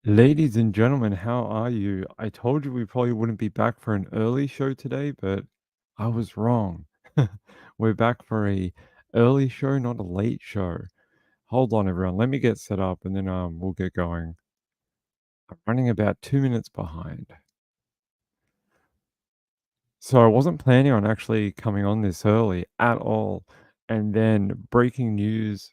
Ladies and gentlemen, how are you? I told you we probably wouldn't be back for an early show today, but I was wrong. We're back for a early show, not a late show. Hold on, everyone. Let me get set up and then we'll get going. I'm running about 2 minutes behind. So I wasn't planning on actually coming on this early at all. And then breaking news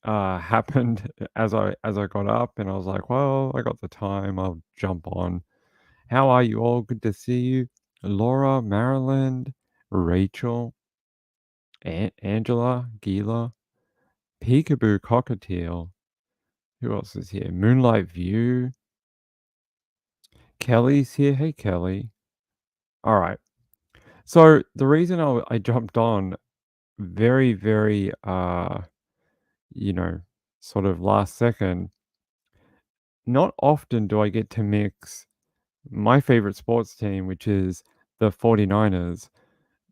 happened as I got up and I was like, well, I got the time, I'll jump on. How are you all? Good to see you. Laura, Maryland, Rachel, Angela, Gila, Peekaboo Cockatiel. Who else is here? Moonlight View. Kelly's here. Hey, Kelly. All right. So the reason I jumped on very, very, you know, sort of last second, not often do I get to mix my favorite sports team, which is the 49ers,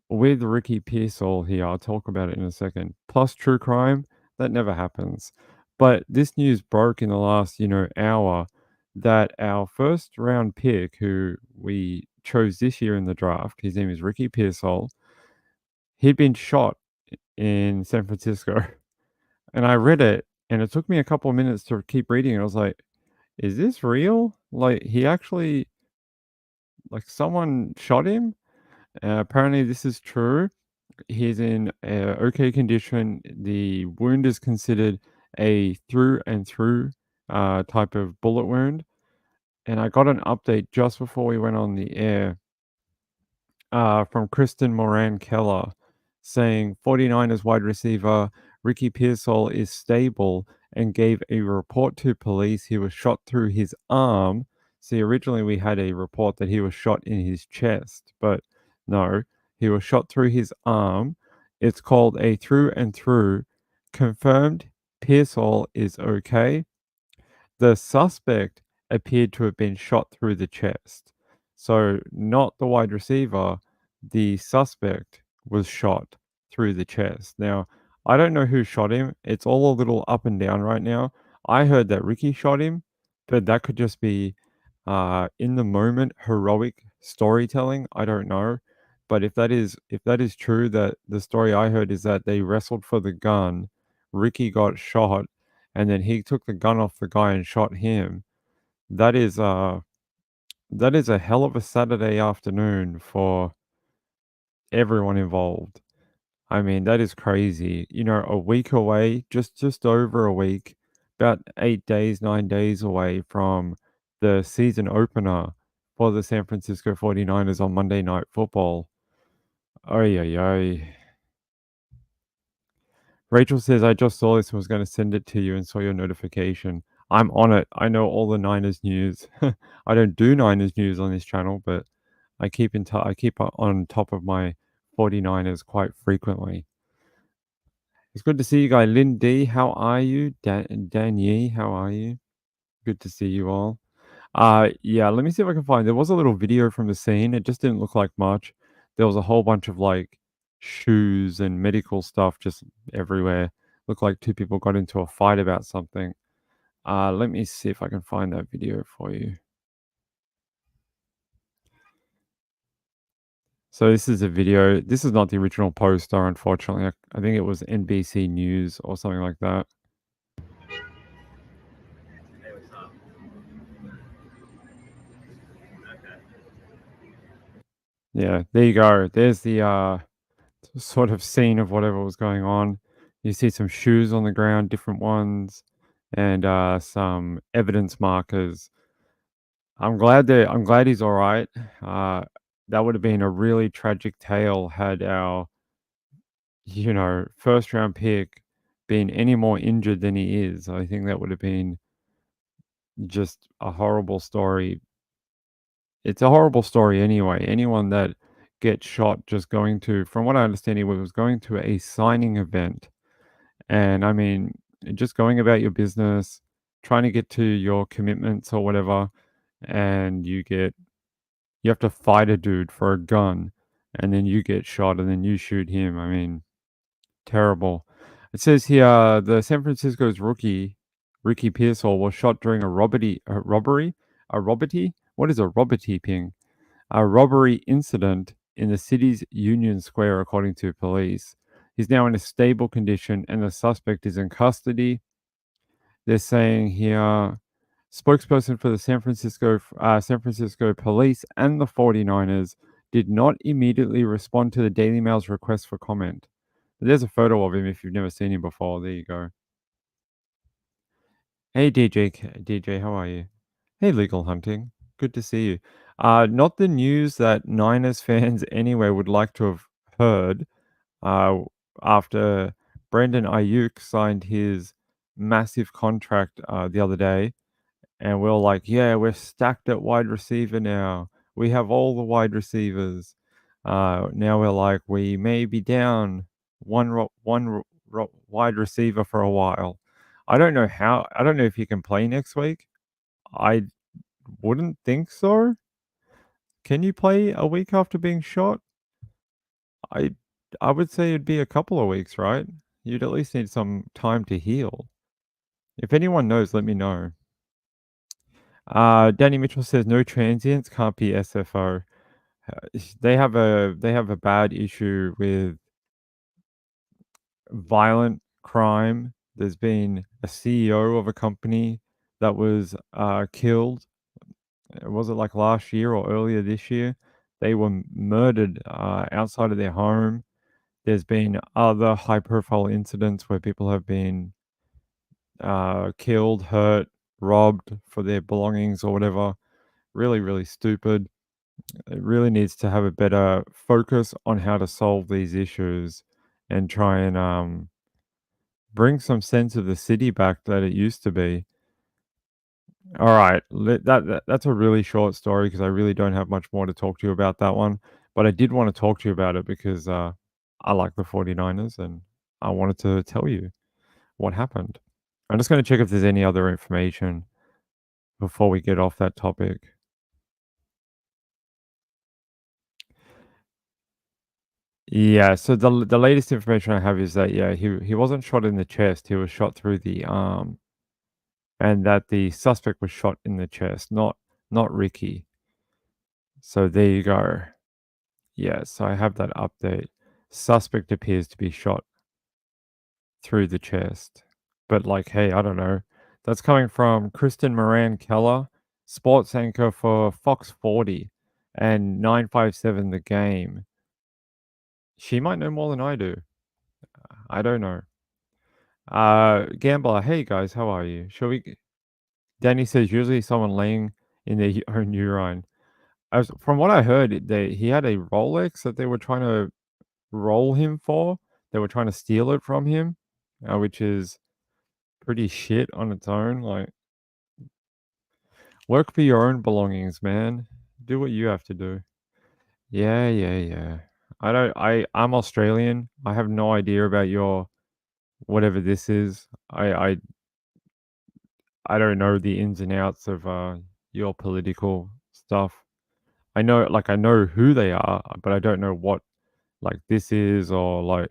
with Ricky Pearsall here. I'll talk about it in a second. Plus true crime, that never happens. But this news broke in the last, hour that our first round pick, who we chose this year in the draft, his name is Ricky Pearsall, he'd been shot in San Francisco. And I read it and it took me a couple of minutes to keep reading. I was like, is this real? Like he actually like someone shot him? Apparently this is true. He's in okay condition. The wound is considered a through and through type of bullet wound. And I got an update just before we went on the air from Kristen Moran Keller saying 49ers wide receiver Ricky Pearsall is stable and gave a report to police. He was shot through his arm. See, originally we had a report that he was shot in his chest, but no, he was shot through his arm. It's called a through and through. Confirmed Pearsall is okay. The suspect appeared to have been shot through the chest. So, not the wide receiver, the suspect was shot through the chest. Now, I don't know who shot him. It's all a little up and down right now. I heard that Ricky shot him, but that could just be in the moment heroic storytelling. I don't know. But if that is true, that the story I heard is that they wrestled for the gun, Ricky got shot, and then he took the gun off the guy and shot him. That is that is a hell of a Saturday afternoon for everyone involved. I mean, that is crazy. A week away, just over a week, about 8 days, 9 days away from the season opener for the San Francisco 49ers on Monday Night Football. Oy, oy, oy. Rachel says, I just saw this and was going to send it to you and saw your notification. I'm on it. I know all the Niners news. I don't do Niners news on this channel, but I keep on top of my 49ers quite frequently. It's good to see you guys. Lynn D, how are you? Dan Yee, how are you? Good to see you all. Yeah, let me see if I can find. There was a little video from the scene. It just didn't look like much. There was a whole bunch of like shoes and medical stuff just everywhere. Looked like two people got into a fight about something. Let me see if I can find that video for you. So this is a video. This is not the original poster, unfortunately. I think it was NBC News or something like that. Hey, what's up? Okay. Yeah, there you go. There's the sort of scene of whatever was going on. You see some shoes on the ground, different ones, and some evidence markers. I'm glad he's all right. That would have been a really tragic tale had our first round pick been any more injured than he is. I think that would have been just a horrible story. It's a horrible story anyway. Anyone that gets shot just going to, from what I understand, he was going to a signing event. And I mean, just going about your business, trying to get to your commitments or whatever, and you have to fight a dude for a gun, and then you get shot, and then you shoot him. I mean, terrible. It says here the San Francisco's rookie Ricky Pearsall, was shot during a robbery. A robbery? What is a robbery ping? A robbery incident in the city's Union Square, according to police. He's now in a stable condition, and the suspect is in custody. They're saying here, spokesperson for the San Francisco police and the 49ers did not immediately respond to the Daily Mail's request for comment. But there's a photo of him if you've never seen him before. There you go. Hey DJ, how are you? Hey Legal Hunting, good to see you. Not the news that Niners fans anyway would like to have heard uh, after Brandon Ayuk signed his massive contract the other day. And we're like, yeah, we're stacked at wide receiver now. We have all the wide receivers. Now we're like, we may be down one wide receiver for a while. I don't know how. I don't know if he can play next week. I wouldn't think so. Can you play a week after being shot? I I would say it'd be a couple of weeks, right? You'd at least need some time to heal. If anyone knows, let me know. Danny Mitchell says no transients can't be SFO. They have a bad issue with violent crime. There's been a CEO of a company that was killed. Was it like last year or earlier this year? They were murdered outside of their home. There's been other high-profile incidents where people have been killed, hurt, robbed for their belongings or whatever. Really, really stupid. It really needs to have a better focus on how to solve these issues and try and bring some sense of the city back that it used to be. All right, that's a really short story because I really don't have much more to talk to you about that one. But I did want to talk to you about it because I like the 49ers and I wanted to tell you what happened. I'm just going to check if there's any other information before we get off that topic. Yeah, so the latest information I have is that yeah, he wasn't shot in the chest, he was shot through the arm, and that the suspect was shot in the chest, not Ricky. So there you go. Yeah, so I have that update. Suspect appears to be shot through the chest. But like, hey, I don't know. That's coming from Kristen Moran Keller, sports anchor for Fox 40 and 957 The Game. She might know more than I do. I don't know. Gambler, hey guys, how are you? Shall we? Danny says usually someone laying in their own urine. As from what I heard, he had a Rolex that they were trying to roll him for. They were trying to steal it from him, which is pretty shit on its own. Like, work for your own belongings, man. Do what you have to do. Yeah, yeah, yeah. I don't. I'm Australian. I have no idea about your whatever this is. I don't know the ins and outs of your political stuff. I know who they are, but I don't know what like this is or like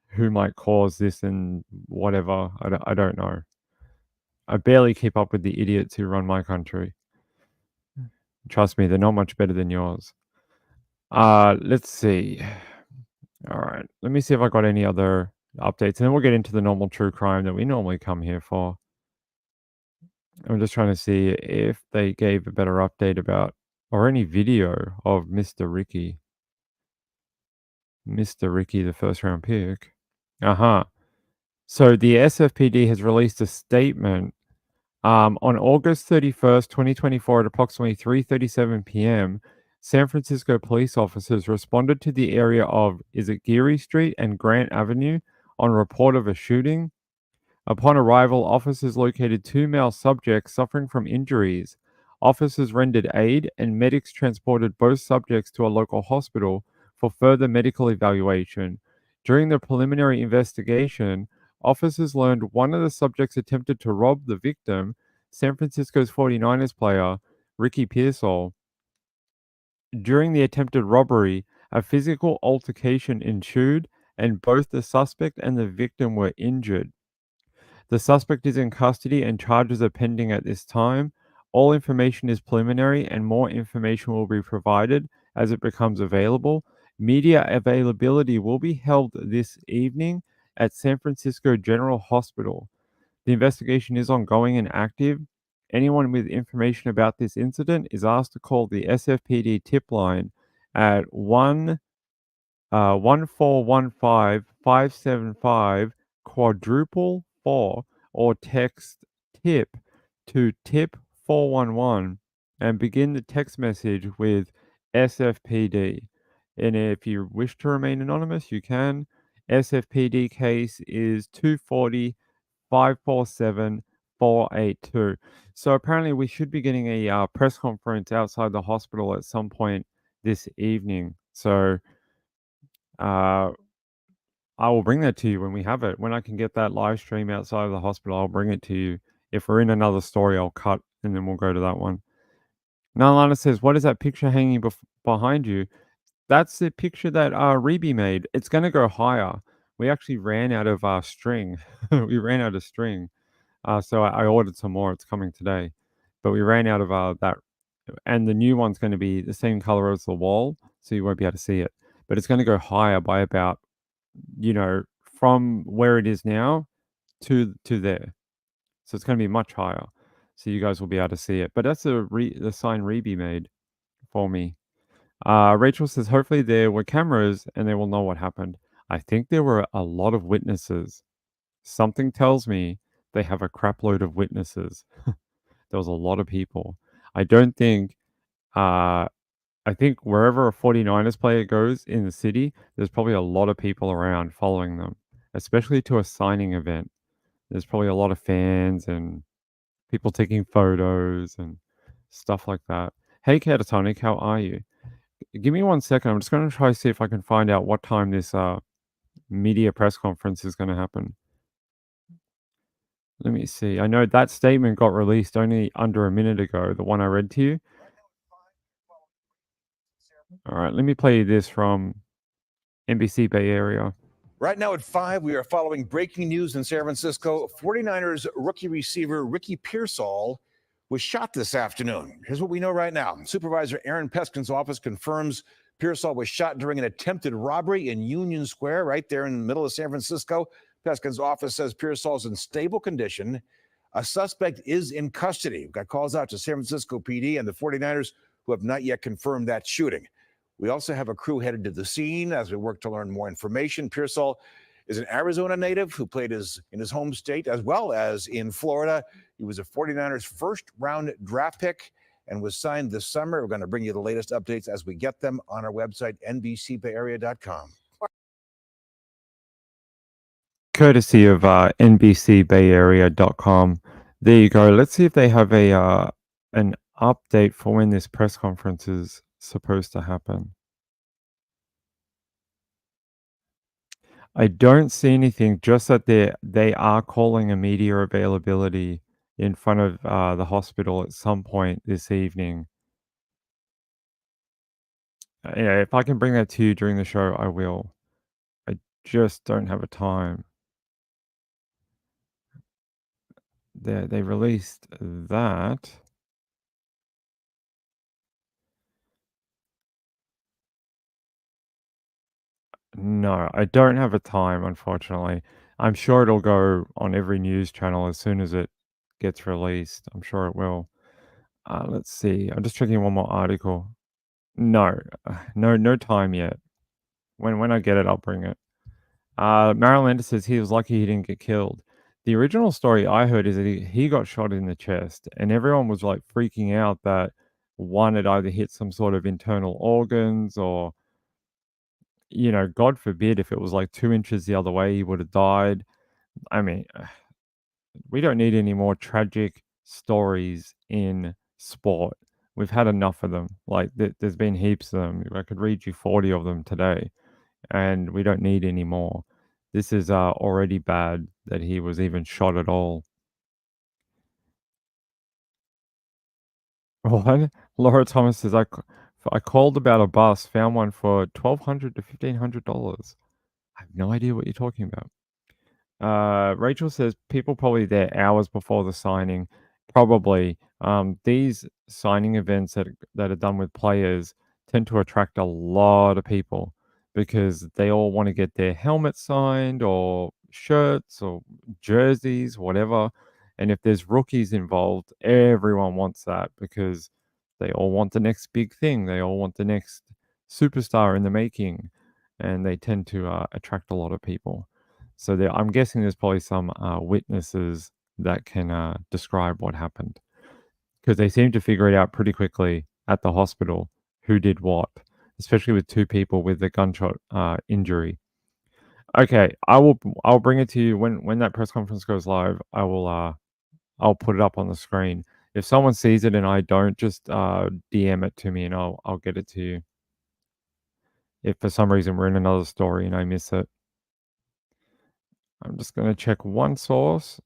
who might cause this and whatever. I don't know. I barely keep up with the idiots who run my country. Trust me, they're not much better than yours. Let's see. All right, let me see if I got any other updates, and then we'll get into the normal true crime that we normally come here for. I'm just trying to see if they gave a better update about or any video of Mr. Ricky, the first round pick. Uh-huh. So the SFPD has released a statement on August 31st, 2024 at approximately 3:37 p.m. San Francisco police officers responded to the area of is it Geary Street and Grant Avenue on report of a shooting. Upon arrival, officers located two male subjects suffering from injuries. Officers rendered aid, and medics transported both subjects to a local hospital for further medical evaluation. During the preliminary investigation, officers learned one of the subjects attempted to rob the victim, San Francisco's 49ers player, Ricky Pearsall. During the attempted robbery, a physical altercation ensued, and both the suspect and the victim were injured. The suspect is in custody and charges are pending at this time. All information is preliminary and more information will be provided as it becomes available. Media availability will be held this evening at San Francisco General Hospital. The investigation is ongoing and active. Anyone with information about this incident is asked to call the SFPD tip line at 1415 quadruple 4 or text tip to tip 411 and begin the text message with SFPD. And if you wish to remain anonymous, you can. SFPD case is 240 547 482. So apparently, we should be getting a press conference outside the hospital at some point this evening. So uh, I will bring that to you when we have it. When I can get that live stream outside of the hospital, I'll bring it to you. If we're in another story, I'll cut and then we'll go to that one. Nalana says, "What is that picture hanging behind you?" That's the picture that Reby made. It's going to go higher. We actually ran out of string. We ran out of string. So I ordered some more. It's coming today. But we ran out of that. And the new one's going to be the same color as the wall. So you won't be able to see it. But it's going to go higher by about, from where it is now to there. So it's going to be much higher. So you guys will be able to see it. But that's the sign Reby made for me. Rachel says, hopefully there were cameras and they will know what happened. I think there were a lot of witnesses. Something tells me they have a crap load of witnesses. There was a lot of people. I don't think, uh, I think wherever a 49ers player goes in the city, there's probably a lot of people around following them, especially to a signing event. There's probably a lot of fans and people taking photos and stuff like that. Hey, Catatonic, how are you? Give me 1 second. I'm just going to try to see if I can find out what time this media press conference is going to happen. Let me see. I know that statement got released only under a minute ago, the one I read to you. All right, let me play you this from NBC Bay Area. Right now at 5, we are following breaking news in San Francisco. 49ers rookie receiver Ricky Pearsall was shot this afternoon. Here's what we know right now. Supervisor Aaron Peskin's office confirms Pearsall was shot during an attempted robbery in Union Square, right there in the middle of San Francisco. Peskin's office says Pearsall's in stable condition. A suspect is in custody. We've got calls out to San Francisco PD and the 49ers who have not yet confirmed that shooting. We also have a crew headed to the scene as we work to learn more information. Pearsall is an Arizona native who played in his home state as well as in Florida. He was a 49ers first-round draft pick and was signed this summer. We're going to bring you the latest updates as we get them on our website, nbcbayarea.com. Courtesy of nbcbayarea.com. There you go. Let's see if they have an update for when this press conference is supposed to happen. I don't see anything, just that they are calling a media availability in front of the hospital at some point this evening. Yeah, if I can bring that to you during the show, I will. I just don't have a time. They released that. No, I don't have a time, unfortunately. I'm sure it'll go on every news channel as soon as it gets released. I'm sure it will. Let's see. I'm just checking one more article. No, no time yet. When I get it, I'll bring it. Marylander says he was lucky he didn't get killed. The original story I heard is that he got shot in the chest, and everyone was like freaking out that one had either hit some sort of internal organs or, God forbid if it was like 2 inches the other way, he would have died. I mean, we don't need any more tragic stories in sport. We've had enough of them. Like, there's been heaps of them. I could read you 40 of them today, and we don't need any more. This is already bad that he was even shot at all. What? Laura Thomas says, I called about a bus, found one for $1,200 to $1,500. I have no idea what you're talking about. Rachel says people probably there hours before the signing. Probably. These signing events that are done with players tend to attract a lot of people because they all want to get their helmets signed or shirts or jerseys, whatever. And if there's rookies involved, everyone wants that because they all want the next big thing. They all want the next superstar in the making, and they tend to attract a lot of people. So I'm guessing there's probably some witnesses that can describe what happened because they seem to figure it out pretty quickly at the hospital who did what, especially with two people with the gunshot injury. Okay, I'll bring it to you when that press conference goes live. I'll put it up on the screen. If someone sees it and I don't, just DM it to me and I'll get it to you. If for some reason we're in another story and I miss it. I'm just going to check one source.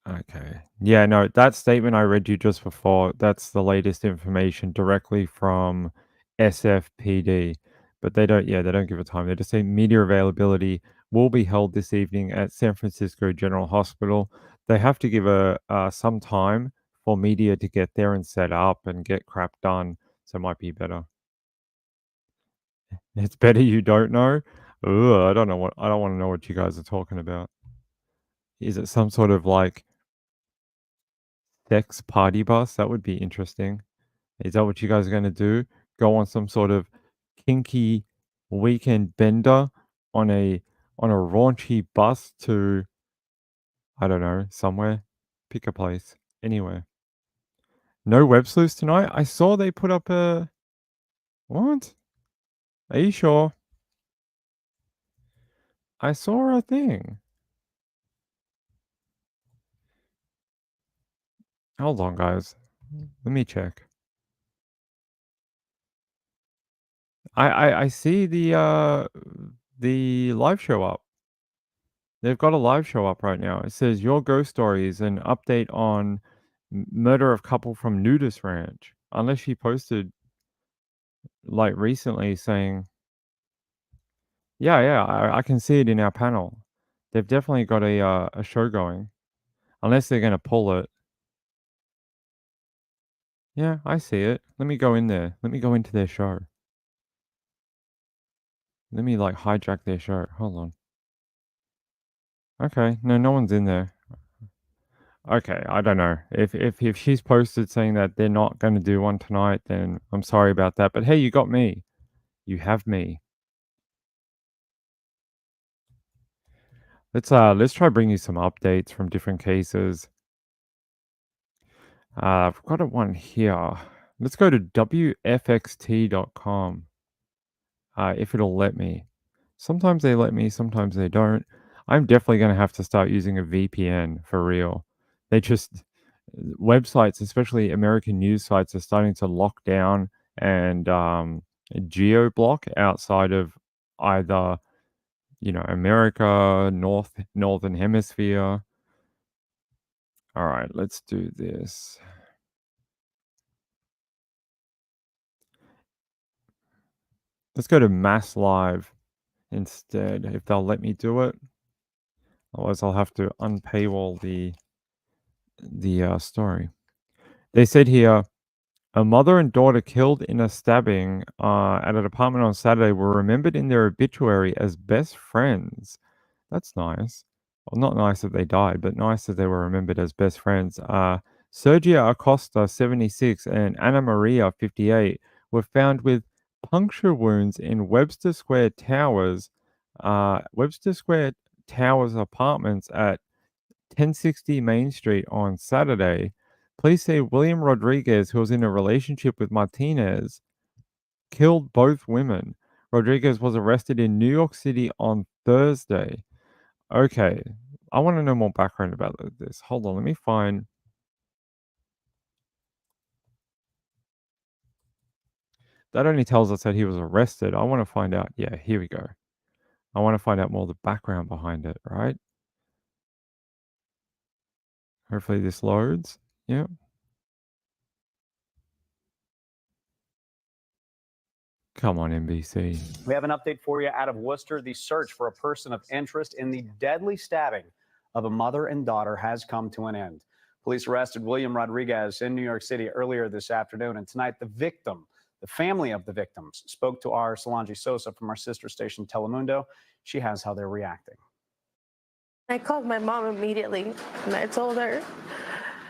Okay. Yeah, no, that statement I read you just before, that's the latest information directly from SFPD. But they don't give a time. They just say media availability will be held this evening at San Francisco General Hospital. They have to give some time for media to get there and set up and get crap done. So it might be better. It's better you don't know. Ugh, I don't want to know what you guys are talking about. Is it some sort of like sex party bus? That would be interesting. Is that what you guys are gonna do? Go on some sort of kinky weekend bender on a raunchy bus to, I don't know, somewhere? Pick a place. Anywhere. No web sleuths tonight? I saw they put up a what? Are you sure? I saw a thing. Hold on, guys. Let me check. I see the live show up. They've got a live show up right now. It says your ghost stories, an update on murder of couple from nudist ranch. Unless she posted like recently saying, yeah, I can see it in our panel. They've definitely got a show going. Unless they're gonna pull it. Yeah, I see it. Let me go in there. Let me go into their show. Let me like hijack their show. Hold on. Okay, no one's in there. Okay, I don't know. If she's posted saying that they're not gonna do one tonight, then I'm sorry about that. But hey, you got me. You have me. Let's try bring you some updates from different cases. I've got a one here. Let's go to wfxt.com. If it'll let me. Sometimes they let me, sometimes they don't. I'm definitely going to have to start using a VPN for real. They just websites, especially American news sites, are starting to lock down and geo block outside of either America, northern hemisphere. All right, let's do this. Let's go to Mass Live instead, if they'll let me do it. Otherwise, I'll have to unpaywall the story. They said here, a mother and daughter killed in a stabbing at an apartment on Saturday were remembered in their obituary as best friends. That's nice. Well, not nice that they died, but nice that they were remembered as best friends. Sergio Acosta, 76, and Anna Maria, 58, were found with puncture wounds in Webster Square Towers apartments at 1060 Main Street on Saturday. Police say William Rodriguez, who was in a relationship with Martinez, killed both women. Rodriguez was arrested in New York City on Thursday. Okay, I want to know more background about this. Hold on, let me find. That only tells us that he was arrested. I want to find out. Yeah, here we go. I want to find out more of the background behind it, right? Hopefully this loads. Yeah. Come on, NBC. We have an update for you out of Worcester. The search for a person of interest in the deadly stabbing of a mother and daughter has come to an end. Police arrested William Rodriguez in New York City earlier this afternoon, and tonight the family of the victims, spoke to our Solange Sosa from our sister station Telemundo. She has how they're reacting. I called my mom immediately and I told her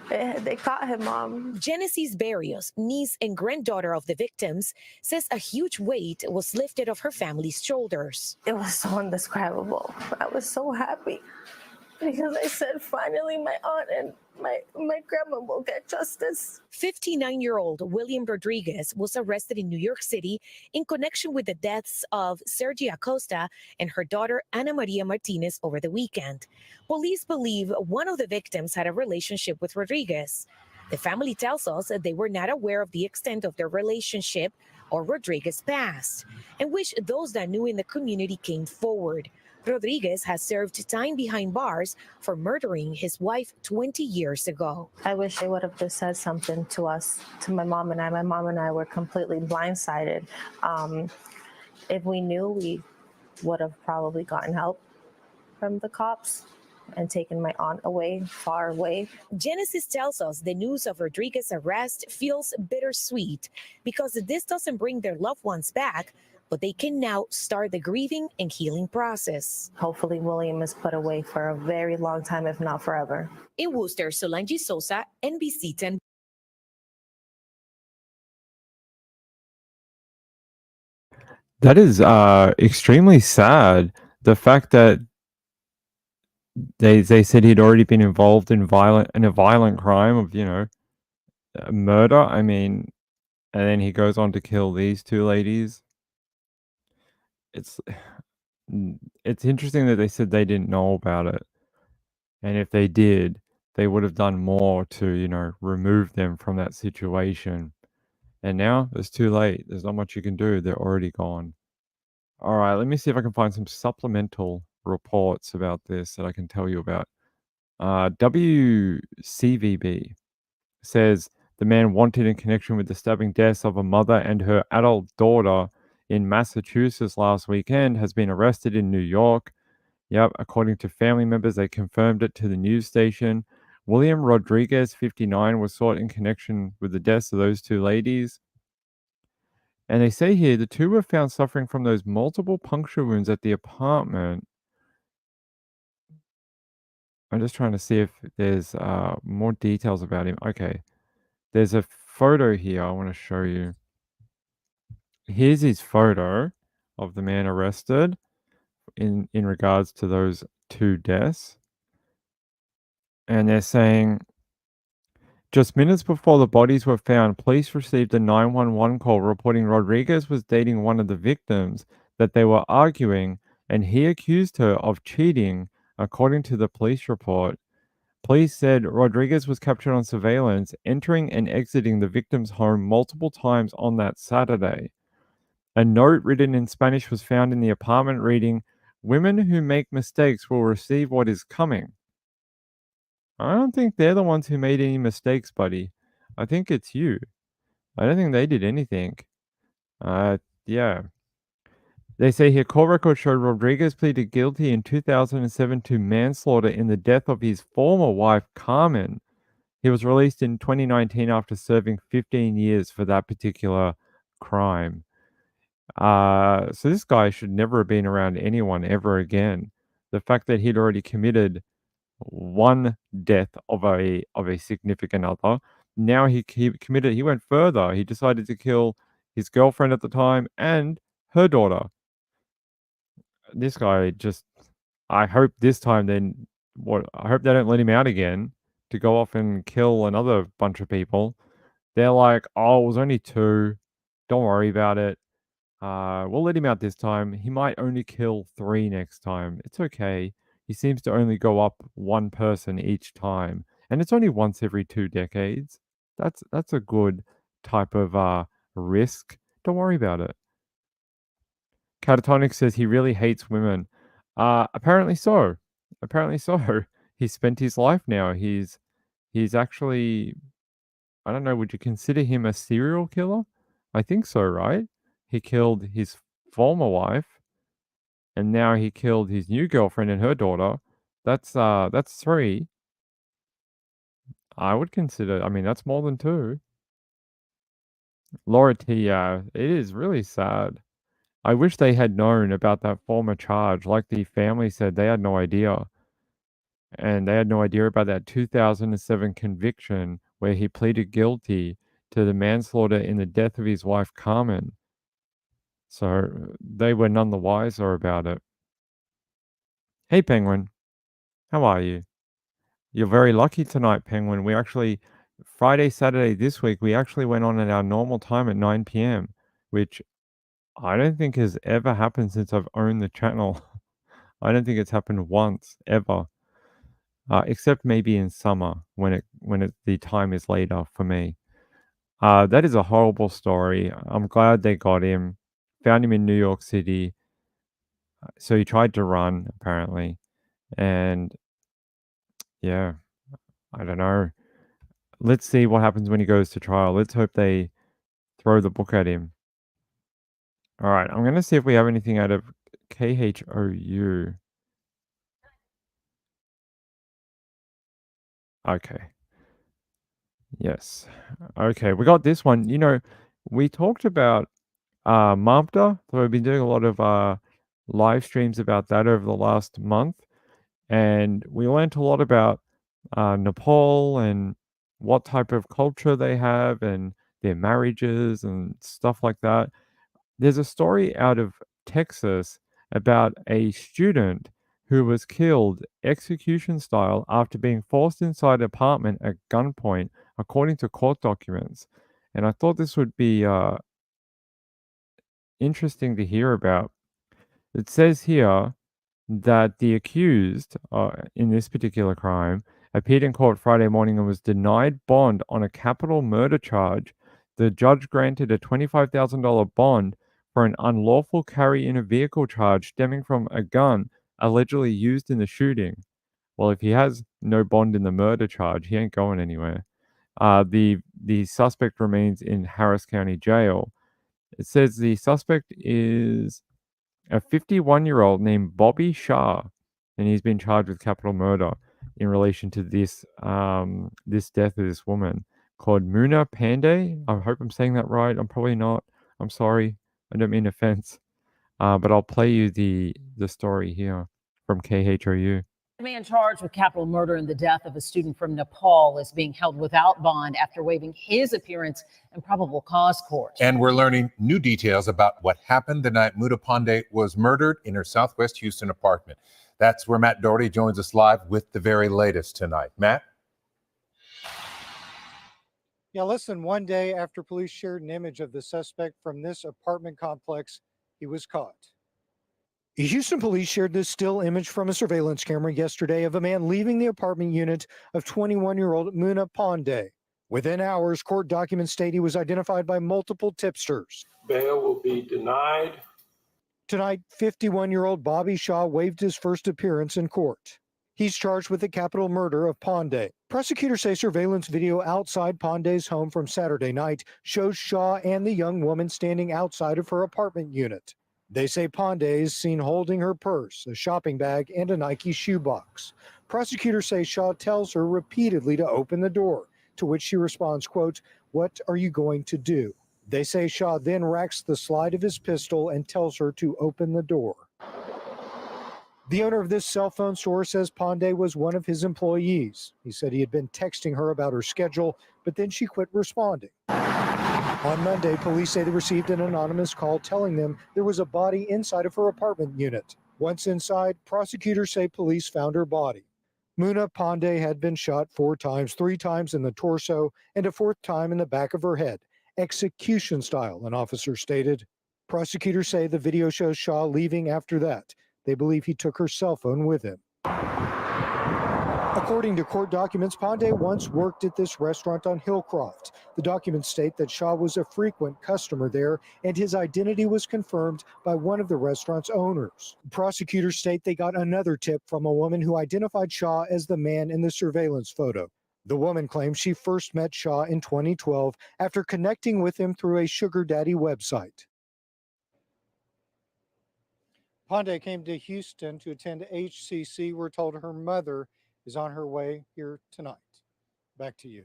they caught him, Mom. Genesis Barrios, niece and granddaughter of the victims, says a huge weight was lifted off her family's shoulders. It was so indescribable. I was so happy because I said, finally, my aunt and my grandma will get justice. 59-year-old William Rodriguez was arrested in New York City in connection with the deaths of Sergi Acosta and her daughter Ana Maria Martinez over the weekend. Police believe one of the victims had a relationship with Rodriguez. The family tells us that they were not aware of the extent of their relationship or Rodriguez's past, and wish those that knew in the community came forward. Rodriguez has served time behind bars for murdering his wife 20 years ago. I wish they would have just said something to us, to my mom and I. My mom and I were completely blindsided. If we knew, we would have probably gotten help from the cops and taken my aunt away, far away. Genesis tells us the news of Rodriguez's arrest feels bittersweet because this doesn't bring their loved ones back, but they can now start the grieving and healing process. Hopefully William is put away for a very long time, if not forever. In Worcester, Solange Sosa, NBC 10. That is extremely sad. The fact that they said he'd already been involved in a violent crime of, murder. I mean, and then he goes on to kill these two ladies. It's interesting that they said they didn't know about it. And if they did, they would have done more to, remove them from that situation. And now it's too late. There's not much you can do. They're already gone. All right, let me see if I can find some supplemental reports about this that I can tell you about. WCVB says the man wanted in connection with the stabbing deaths of a mother and her adult daughter in Massachusetts last weekend has been arrested in New York. Yep, according to family members, they confirmed it to the news station. William Rodriguez, 59, was sought in connection with the deaths of those two ladies. And they say here the two were found suffering from those multiple puncture wounds at the apartment. I'm just trying to see if there's more details about him. Okay, there's a photo here I want to show you. Here's his photo of the man arrested in regards to those two deaths. And they're saying, just minutes before the bodies were found, police received a 911 call reporting Rodriguez was dating one of the victims, that they were arguing, and he accused her of cheating, according to the police report. Police said Rodriguez was captured on surveillance, entering and exiting the victim's home multiple times on that Saturday. A note written in Spanish was found in the apartment reading, "Women who make mistakes will receive what is coming." I don't think they're the ones who made any mistakes, buddy. I think it's you. I don't think they did anything. Yeah. They say here court records showed Rodriguez pleaded guilty in 2007 to manslaughter in the death of his former wife, Carmen. He was released in 2019 after serving 15 years for that particular crime. So this guy should never have been around anyone ever again. The fact that he'd already committed one death of a significant other, now he went further. He decided to kill his girlfriend at the time and her daughter. This guy just, I hope this time I hope they don't let him out again to go off and kill another bunch of people. They're like, oh, it was only two. Don't worry about it. We'll let him out this time. He might only kill 3 next time. It's okay. He seems to only go up one person each time. And it's only once every 2 decades. That's a good type of risk. Don't worry about it. Catatonic says he really hates women. Apparently so. Apparently so. He's spent his life now. He's actually, I don't know, would you consider him a serial killer? I think so, right? he killed his former wife, and now he killed his new girlfriend and her daughter. That's 3. I would consider, I mean, that's more than 2. Laura T, yeah, it is really sad. I wish they had known about that former charge. Like the family said, they had no idea. And they had no idea about that 2007 conviction where he pleaded guilty to the manslaughter in the death of his wife, Carmen. So they were none the wiser about it. Hey, Penguin, how are you? You're very lucky tonight, Penguin. We actually, Friday, Saturday this week, we actually went on at our normal time at 9 p.m., which I don't think has ever happened since I've owned the channel. I don't think it's happened once, ever. Except maybe in summer when the time is later for me. That is a horrible story. I'm glad they got him. Found him in New York City. So he tried to run, apparently. And yeah, I don't know. Let's see what happens when he goes to trial. Let's hope they throw the book at him. All right, I'm going to see if we have anything out of KHOU. Okay. Yes. Okay, we got this one. We talked about Mavda. So we've been doing a lot of live streams about that over the last month. And we learned a lot about Nepal and what type of culture they have and their marriages and stuff like that. There's a story out of Texas about a student who was killed execution style after being forced inside an apartment at gunpoint, according to court documents. And I thought this would be interesting to hear about. It says here that the accused in this particular crime appeared in court Friday morning and was denied bond on a capital murder charge. The judge granted a $25,000 bond for an unlawful carry in a vehicle charge stemming from a gun allegedly used in the shooting. Well, if he has no bond in the murder charge, he ain't going anywhere. The suspect remains in Harris County Jail. It says the suspect is a 51-year-old named Bobby Shah, and he's been charged with capital murder in relation to this this death of this woman called Muna Pandey. I hope I'm saying that right. I'm probably not. I'm sorry. I don't mean offense. But I'll play you the story here from KHOU. The man charged with capital murder in the death of a student from Nepal is being held without bond after waiving his appearance in probable cause court. And we're learning new details about what happened the night Muda Pandey was murdered in her Southwest Houston apartment. That's where Matt Doherty joins us live with the very latest tonight. Matt? Yeah, less than one day after police shared an image of the suspect from this apartment complex, he was caught. Houston police shared this still image from a surveillance camera yesterday of a man leaving the apartment unit of 21-year-old Muna Pandey. Within hours, court documents state he was identified by multiple tipsters. Bail will be denied. Tonight, 51-year-old Bobby Shah waived his first appearance in court. He's charged with the capital murder of Pandey. Prosecutors say surveillance video outside Pandey's home from Saturday night shows Shah and the young woman standing outside of her apartment unit. They say Pandey is seen holding her purse, a shopping bag, and a Nike shoebox. Prosecutors say Shah tells her repeatedly to open the door, to which she responds, quote, "What are you going to do?" They say Shah then racks the slide of his pistol and tells her to open the door. The owner of this cell phone store says Pandey was one of his employees. He said he had been texting her about her schedule, but then she quit responding. On Monday, police say they received an anonymous call telling them there was a body inside of her apartment unit. Once inside, prosecutors say police found her body. Muna Pandey had been shot 4 times, 3 times in the torso, and a 4th time in the back of her head. Execution style, an officer stated. Prosecutors say the video shows Shah leaving after that. They believe he took her cell phone with him. According to court documents, Pandey once worked at this restaurant on Hillcroft. The documents state that Shah was a frequent customer there, and his identity was confirmed by one of the restaurant's owners. Prosecutors state they got another tip from a woman who identified Shah as the man in the surveillance photo. The woman claims she first met Shah in 2012 after connecting with him through a sugar daddy website. Ponde came to Houston to attend HCC. We're told her mother is on her way here tonight. Back to you.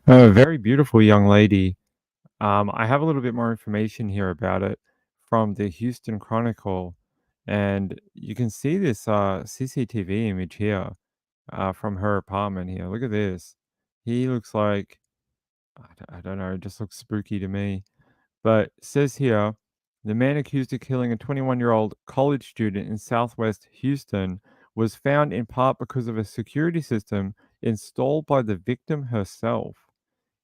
A very beautiful young lady. I have a little bit more information here about it from the Houston Chronicle, and you can see this CCTV image here from her apartment here. Look at this. He looks like, I don't know, it just looks spooky to me. But it says here, the man accused of killing a 21-year-old college student in Southwest Houston was found in part because of a security system installed by the victim herself.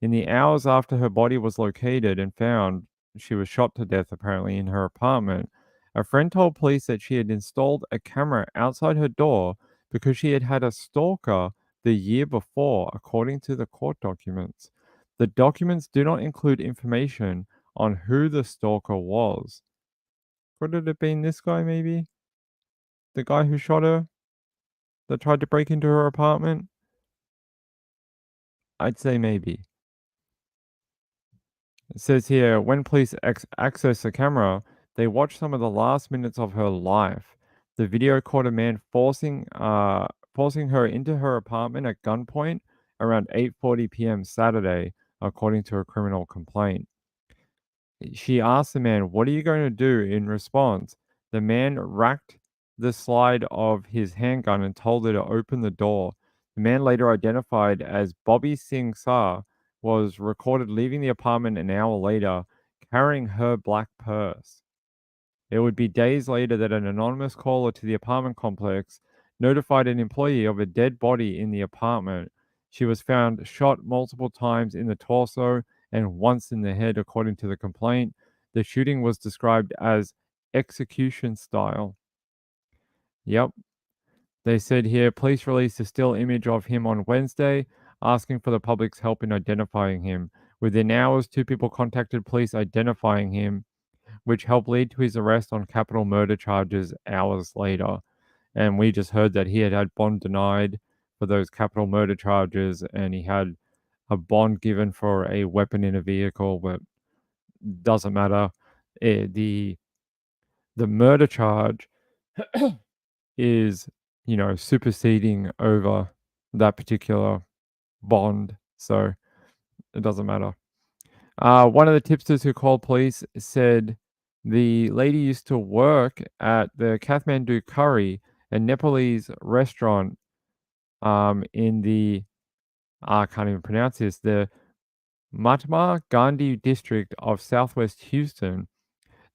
In the hours after her body was located and found, she was shot to death apparently in her apartment. A friend told police that she had installed a camera outside her door because she had had a stalker the year before, according to the court documents. The documents do not include information on who the stalker was. Could it have been this guy, maybe? The guy who shot her? That tried to break into her apartment? I'd say maybe. It says here, when police access the camera, they watch some of the last minutes of her life. The video caught a man forcing her into her apartment at gunpoint around 8:40 p.m. Saturday, according to a criminal complaint. She asked the man, "What are you going to do?" In response, the man racked the slide of his handgun and told her to open the door. The man, later identified as Bobby Singh Sar, was recorded leaving the apartment an hour later, carrying her black purse. It would be days later that an anonymous caller to the apartment complex notified an employee of a dead body in the apartment. She was found shot multiple times in the torso and once in the head, according to the complaint. The shooting was described as execution style. Yep. They said here police released a still image of him on Wednesday, asking for the public's help in identifying him. Within hours, two people contacted police identifying him, which helped lead to his arrest on capital murder charges hours later. And we just heard that he had had bond denied for those capital murder charges, and he had a bond given for a weapon in a vehicle, but doesn't matter. The murder charge is, superseding over that particular bond, so it doesn't matter. One of the tipsters who called police said the lady used to work at the Kathmandu Curry, a Nepalese restaurant in the, I can't even pronounce this, the Mahatma Gandhi district of Southwest Houston.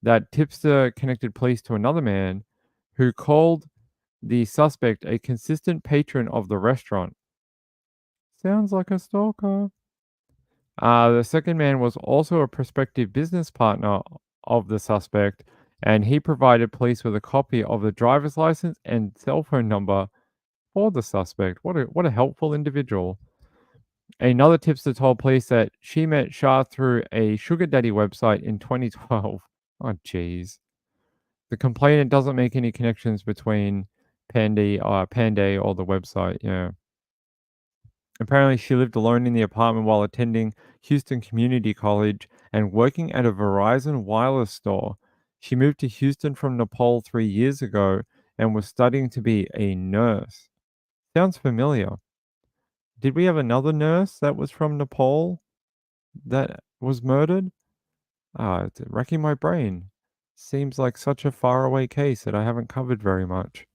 That tipster connected police to another man who called the suspect a consistent patron of the restaurant. Sounds like a stalker. The second man was also a prospective business partner of the suspect, and he provided police with a copy of the driver's license and cell phone number for the suspect. What a helpful individual. Another tipster told police that she met Shah through a sugar daddy website in 2012. Oh, jeez. The complainant doesn't make any connections between Panday or the website. Yeah. Apparently, she lived alone in the apartment while attending Houston Community College and working at a Verizon wireless store. She moved to Houston from Nepal 3 years ago and was studying to be a nurse. Sounds familiar. Did we have another nurse that was from Nepal that was murdered? It's wrecking my brain. Seems like such a faraway case that I haven't covered very much.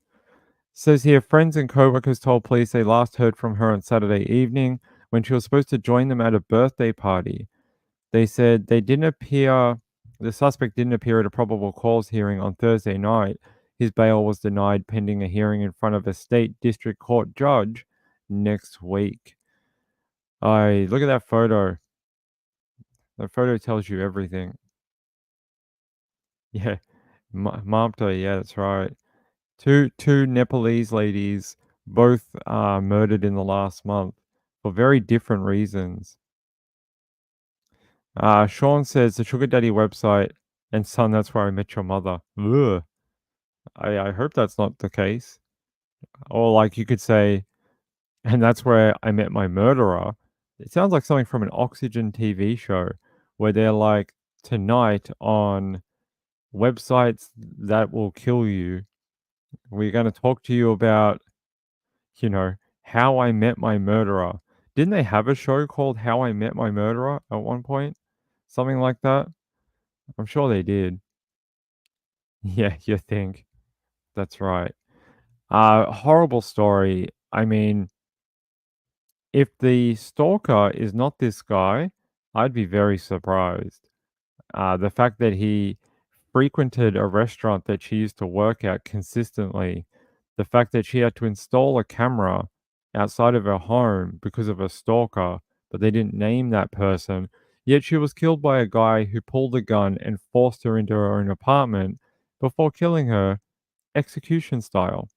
Says here, friends and co-workers told police they last heard from her on Saturday evening when she was supposed to join them at a birthday party. They said the suspect didn't appear at a probable cause hearing on Thursday night. His bail was denied pending a hearing in front of a state district court judge next week. Look at that photo. The photo tells you everything. Yeah, Mamta, yeah, that's right. Two Nepalese ladies, both murdered in the last month for very different reasons. Sean says the Sugar Daddy website, and son, that's where I met your mother. Ugh. I hope that's not the case. Or like you could say, and that's where I met my murderer. It sounds like something from an Oxygen TV show. where they're like, tonight on websites that will kill you, we're going to talk to you about, How I Met My Murderer. Didn't they have a show called How I Met My Murderer at one point? Something like that? I'm sure they did. Yeah, you think. That's right. Horrible story. I mean, if the stalker is not this guy, I'd be very surprised. The fact that he frequented a restaurant that she used to work at consistently, the fact that she had to install a camera outside of her home because of a stalker, but they didn't name that person, yet she was killed by a guy who pulled a gun and forced her into her own apartment before killing her execution style.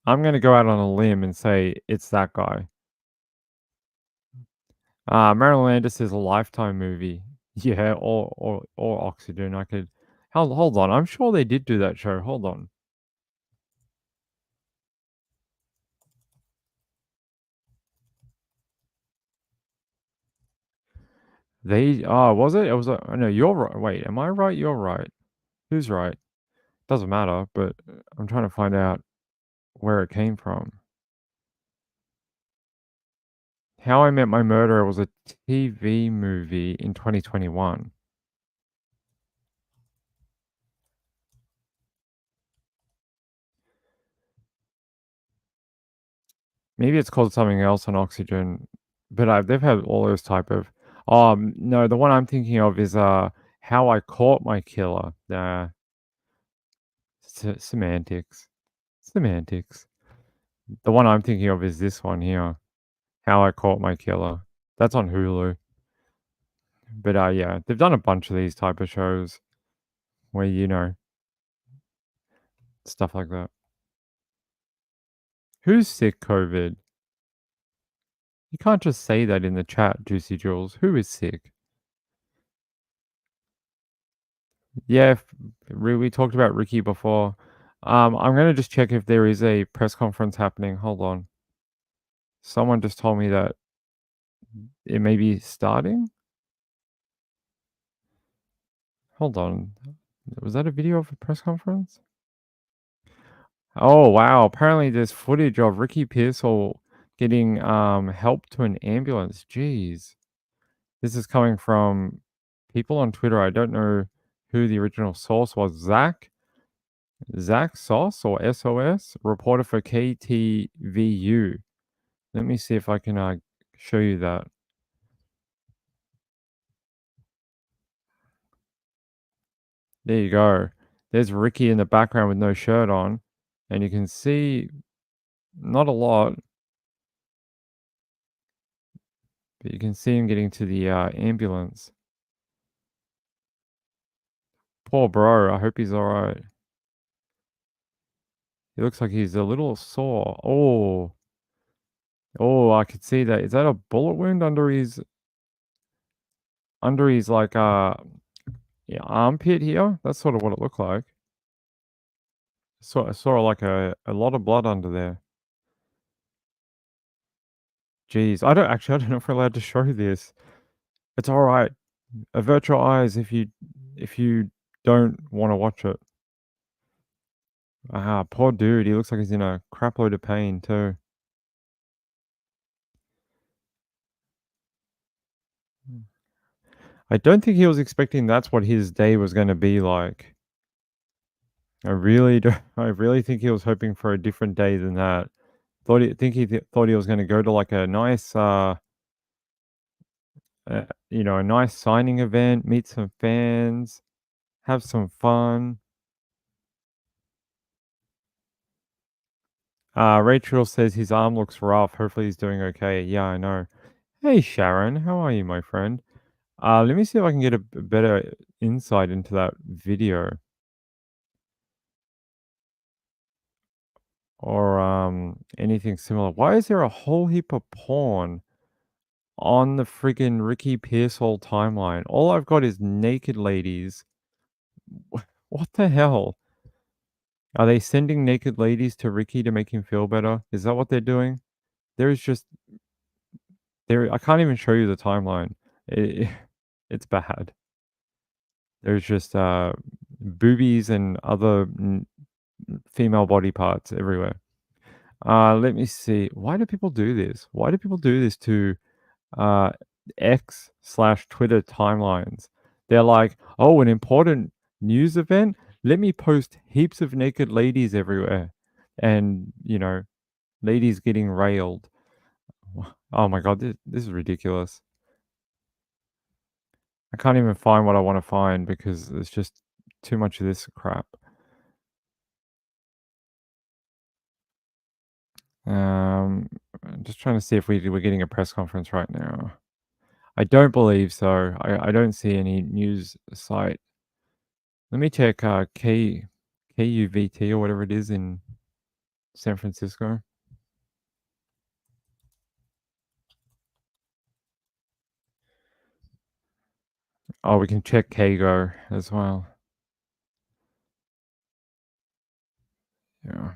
I'm going to go out on a limb and say it's that guy. Marilyn Landis is a Lifetime movie. Yeah, or Oxygen. I could. Hold on. I'm sure they did do that show. Hold on. Was it? It was a. No, you're right. Wait, am I right? You're right. Who's right? Doesn't matter. But I'm trying to find out where it came from. How I Met My Murderer was a TV movie in 2021. Maybe it's called something else on Oxygen, but they've had all those type of. No, the one I'm thinking of is How I Caught My Killer. Semantics, semantics. The one I'm thinking of is this one here, How I Caught My Killer. That's on Hulu. But yeah, they've done a bunch of these type of shows where stuff like that. Who's sick COVID? You can't just say that in the chat, Juicy Jules. Who is sick? Yeah, we talked about Ricky before. I'm gonna just check if there is a press conference happening. Hold on. Someone just told me that it may be starting. Hold on. Was that a video of a press conference? Oh wow! Apparently, there's footage of Ricky Pearsall getting help to an ambulance. Jeez, this is coming from people on Twitter. I don't know who the original source was. Zach Sauce or SOS, reporter for KTVU. Let me see if I can show you that. There you go. There's Ricky in the background with no shirt on, and you can see not a lot, but you can see him getting to the ambulance. Poor bro. I hope he's all right. He looks like he's a little sore. Oh, I could see that. Is that a bullet wound under his like armpit here? That's sort of what it looked like. So I saw like a lot of blood under there. Jeez, I don't know if we're allowed to show this. It's all right. Avert your eyes if you don't want to watch it. Poor dude. He looks like he's in a crap load of pain too. I don't think he was expecting that's what his day was going to be like. I really think he was hoping for a different day than that. Thought he was going to go to like a nice a nice signing event, meet some fans, have some fun. Rachel says his arm looks rough. Hopefully he's doing okay. Yeah, I know. Hey Sharon, how are you, my friend? Let me see if I can get a better insight into that video. Or anything similar. Why is there a whole heap of porn on the friggin' Ricky Pearsall timeline? All I've got is naked ladies. What the hell? Are they sending naked ladies to Ricky to make him feel better? Is that what they're doing? There's just I can't even show you the timeline. It's bad. There's just boobies and other female body parts everywhere. Let me see. Why do people do this? Why do people do this to X/Twitter timelines? They're like, oh, an important news event? Let me post heaps of naked ladies everywhere. And, ladies getting railed. Oh my God, this is ridiculous. I can't even find what I want to find because there's just too much of this crap. I'm just trying to see if we're getting a press conference right now. I don't believe so. I don't see any news site. Let me check KUVT or whatever it is in San Francisco. Oh, we can check KGO as well. Yeah.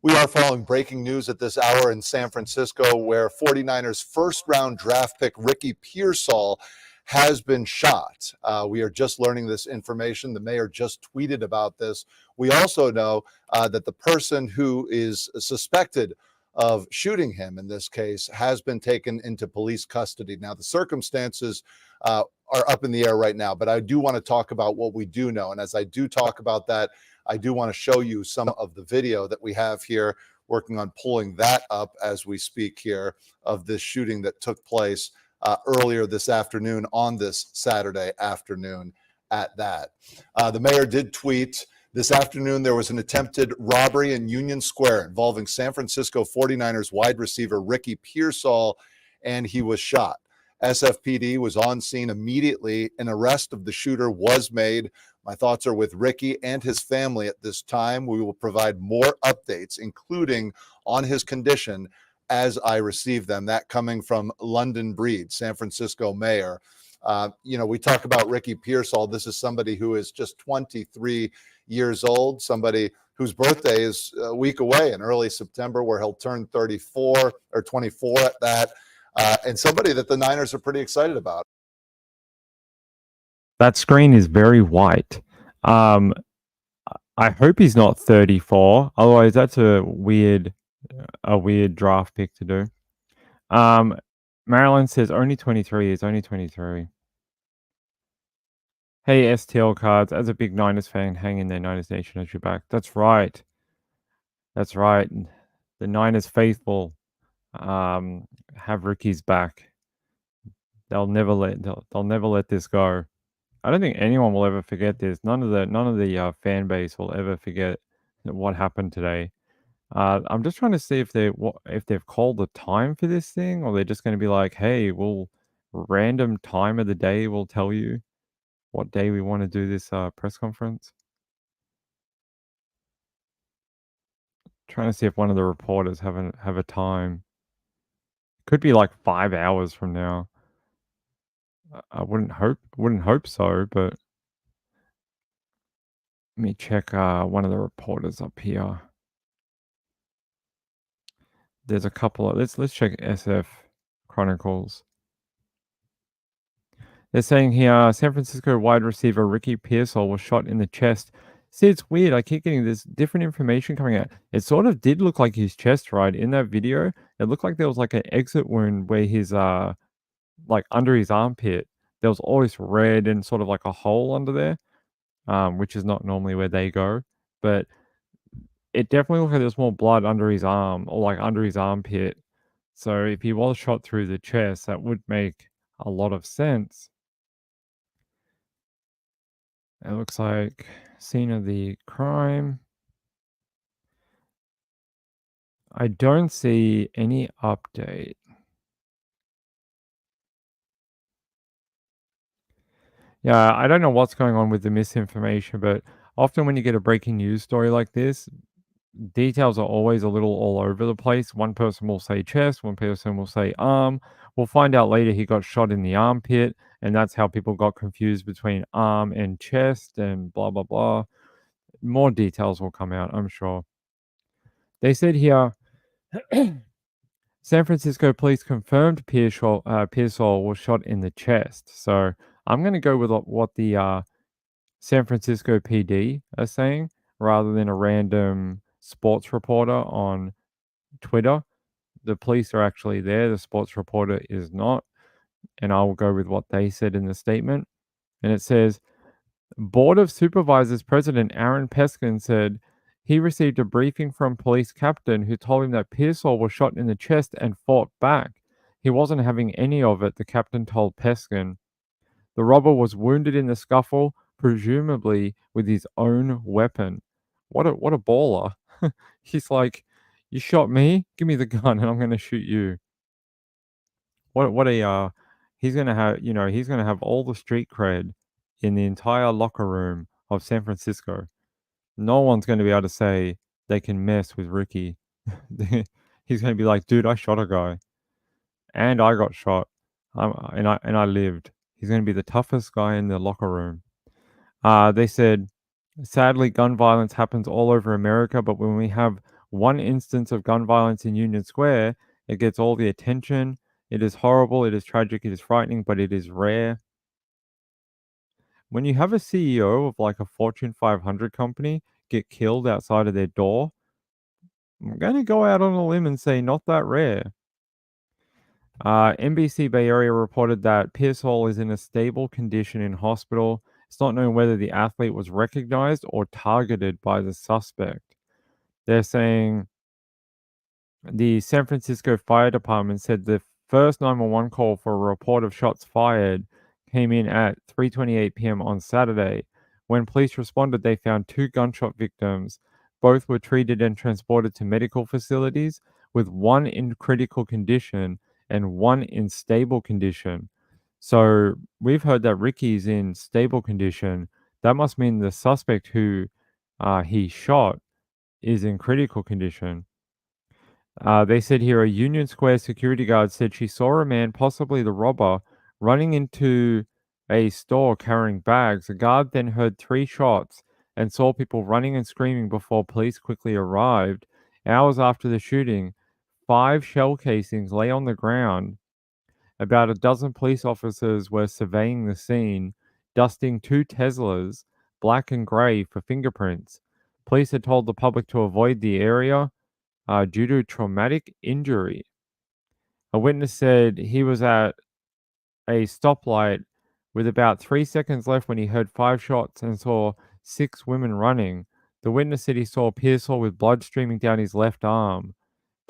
We are following breaking news at this hour in San Francisco, where 49ers first round draft pick Ricky Pearsall has been shot. We are just learning this information. The mayor just tweeted about this. We also know that the person who is suspected of shooting him in this case has been taken into police custody. Now, the circumstances are up in the air right now, but I do want to talk about what we do know. And as I do talk about that, I do want to show you some of the video that we have here, working on pulling that up as we speak here, of this shooting that took place earlier this afternoon on this Saturday afternoon at that. The mayor did tweet, this afternoon there was an attempted robbery in Union Square involving San Francisco 49ers wide receiver Ricky Pearsall, and he was shot. SFPD was on scene immediately. An arrest of the shooter was made. My thoughts are with Ricky and his family at this time. We will provide more updates, including on his condition, as I receive them. That coming from London Breed, San Francisco mayor. We talk about Ricky Pearsall. This is somebody who is just 23 years old, somebody whose birthday is a week away in early September, where he'll turn 34 or 24 at that, and somebody that the Niners are pretty excited about. That screen is very white. I hope he's not 34. Otherwise, that's a weird draft pick to do. Marilyn says only 23 is only 23. Hey, STL cards. As a big Niners fan, hang in there, Niners Nation has your back. That's right. That's right. The Niners faithful have Ricky's back. They'll never let this go. I don't think anyone will ever forget this. None of the fan base will ever forget what happened today. I'm just trying to see if they've called the time for this thing, or they're just going to be like, "Hey, we'll random time of the day. We'll tell you what day we want to do this press conference." Trying to see if one of the reporters have a time. Could be like 5 hours from now. I wouldn't hope so, but let me check one of the reporters up here. There's a couple of let's check SF Chronicles. They're saying here San Francisco wide receiver Ricky Pearsall was shot in the chest. See, it's weird. I keep getting this different information coming out. It sort of did look like his chest, right? In that video, it looked like there was like an exit wound where his like under his armpit, there was always red and sort of like a hole under there, which is not normally where they go. But it definitely looked like there was more blood under his arm or like under his armpit. So if he was shot through the chest, that would make a lot of sense. It looks like scene of the crime. I don't see any update. Yeah, I don't know what's going on with the misinformation, but often when you get a breaking news story like this, details are always a little all over the place. One person will say chest, one person will say arm. We'll find out later he got shot in the armpit, and that's how people got confused between arm and chest and blah, blah, blah. More details will come out, I'm sure. They said here, San Francisco police confirmed Pearsall was shot in the chest. So I'm going to go with what the San Francisco PD are saying rather than a random sports reporter on Twitter. The police are actually there. The sports reporter is not. And I will go with what they said in the statement. And it says, Board of Supervisors President Aaron Peskin said he received a briefing from police captain who told him that Pearsall was shot in the chest and fought back. He wasn't having any of it, the captain told Peskin. The robber was wounded in the scuffle, presumably with his own weapon. What a baller. He's like, you shot me? Give me the gun and I'm going to shoot you. What a he's going to have, he's going to have all the street cred in the entire locker room of San Francisco. No one's going to be able to say they can mess with Ricky. He's going to be like, dude, I shot a guy and I got shot. And I lived. He's going to be the toughest guy in the locker room. They said, sadly, gun violence happens all over America, but when we have one instance of gun violence in Union Square, it gets all the attention. It is horrible, it is tragic, it is frightening, but it is rare. When you have a CEO of like a Fortune 500 company get killed outside of their door, I'm going to go out on a limb and say not that rare. NBC Bay Area reported that Pearsall is in a stable condition in hospital. It's not known whether the athlete was recognized or targeted by the suspect. They're saying the San Francisco Fire Department said the first 911 call for a report of shots fired came in at 3:28 p.m. on Saturday. When police responded, they found 2 gunshot victims. Both were treated and transported to medical facilities, with one in critical condition and one in stable condition. So we've heard that Ricky's in stable condition. That must mean the suspect who he shot is in critical condition. They said here a Union Square security guard said she saw a man, possibly the robber, running into a store carrying bags. The guard then heard 3 shots and saw people running and screaming before police quickly arrived. Hours after the shooting, 5 shell casings lay on the ground. About a dozen police officers were surveying the scene, dusting 2 Teslas, black and gray, for fingerprints. Police had told the public to avoid the area due to traumatic injury. A witness said he was at a stoplight with about 3 seconds left when he heard 5 shots and saw 6 women running. The witness said he saw Pearsall with blood streaming down his left arm.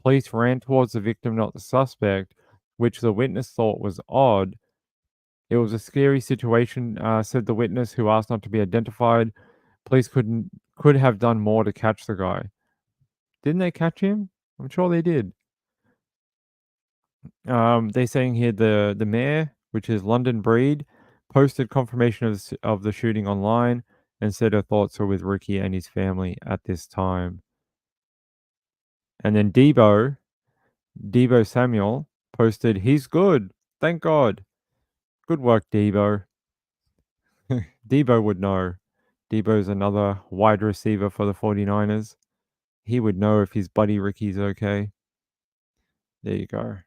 Police ran towards the victim, not the suspect, which the witness thought was odd. It was a scary situation, said the witness, who asked not to be identified. Police could have done more to catch the guy. Didn't they catch him? I'm sure they did. They're saying here the mayor, which is London Breed, posted confirmation of the shooting online and said her thoughts are with Ricky and his family at this time. And then Debo Samuel posted, he's good. Thank God. Good work, Debo. Debo would know. Debo's another wide receiver for the 49ers. He would know if his buddy Ricky's okay. There you go.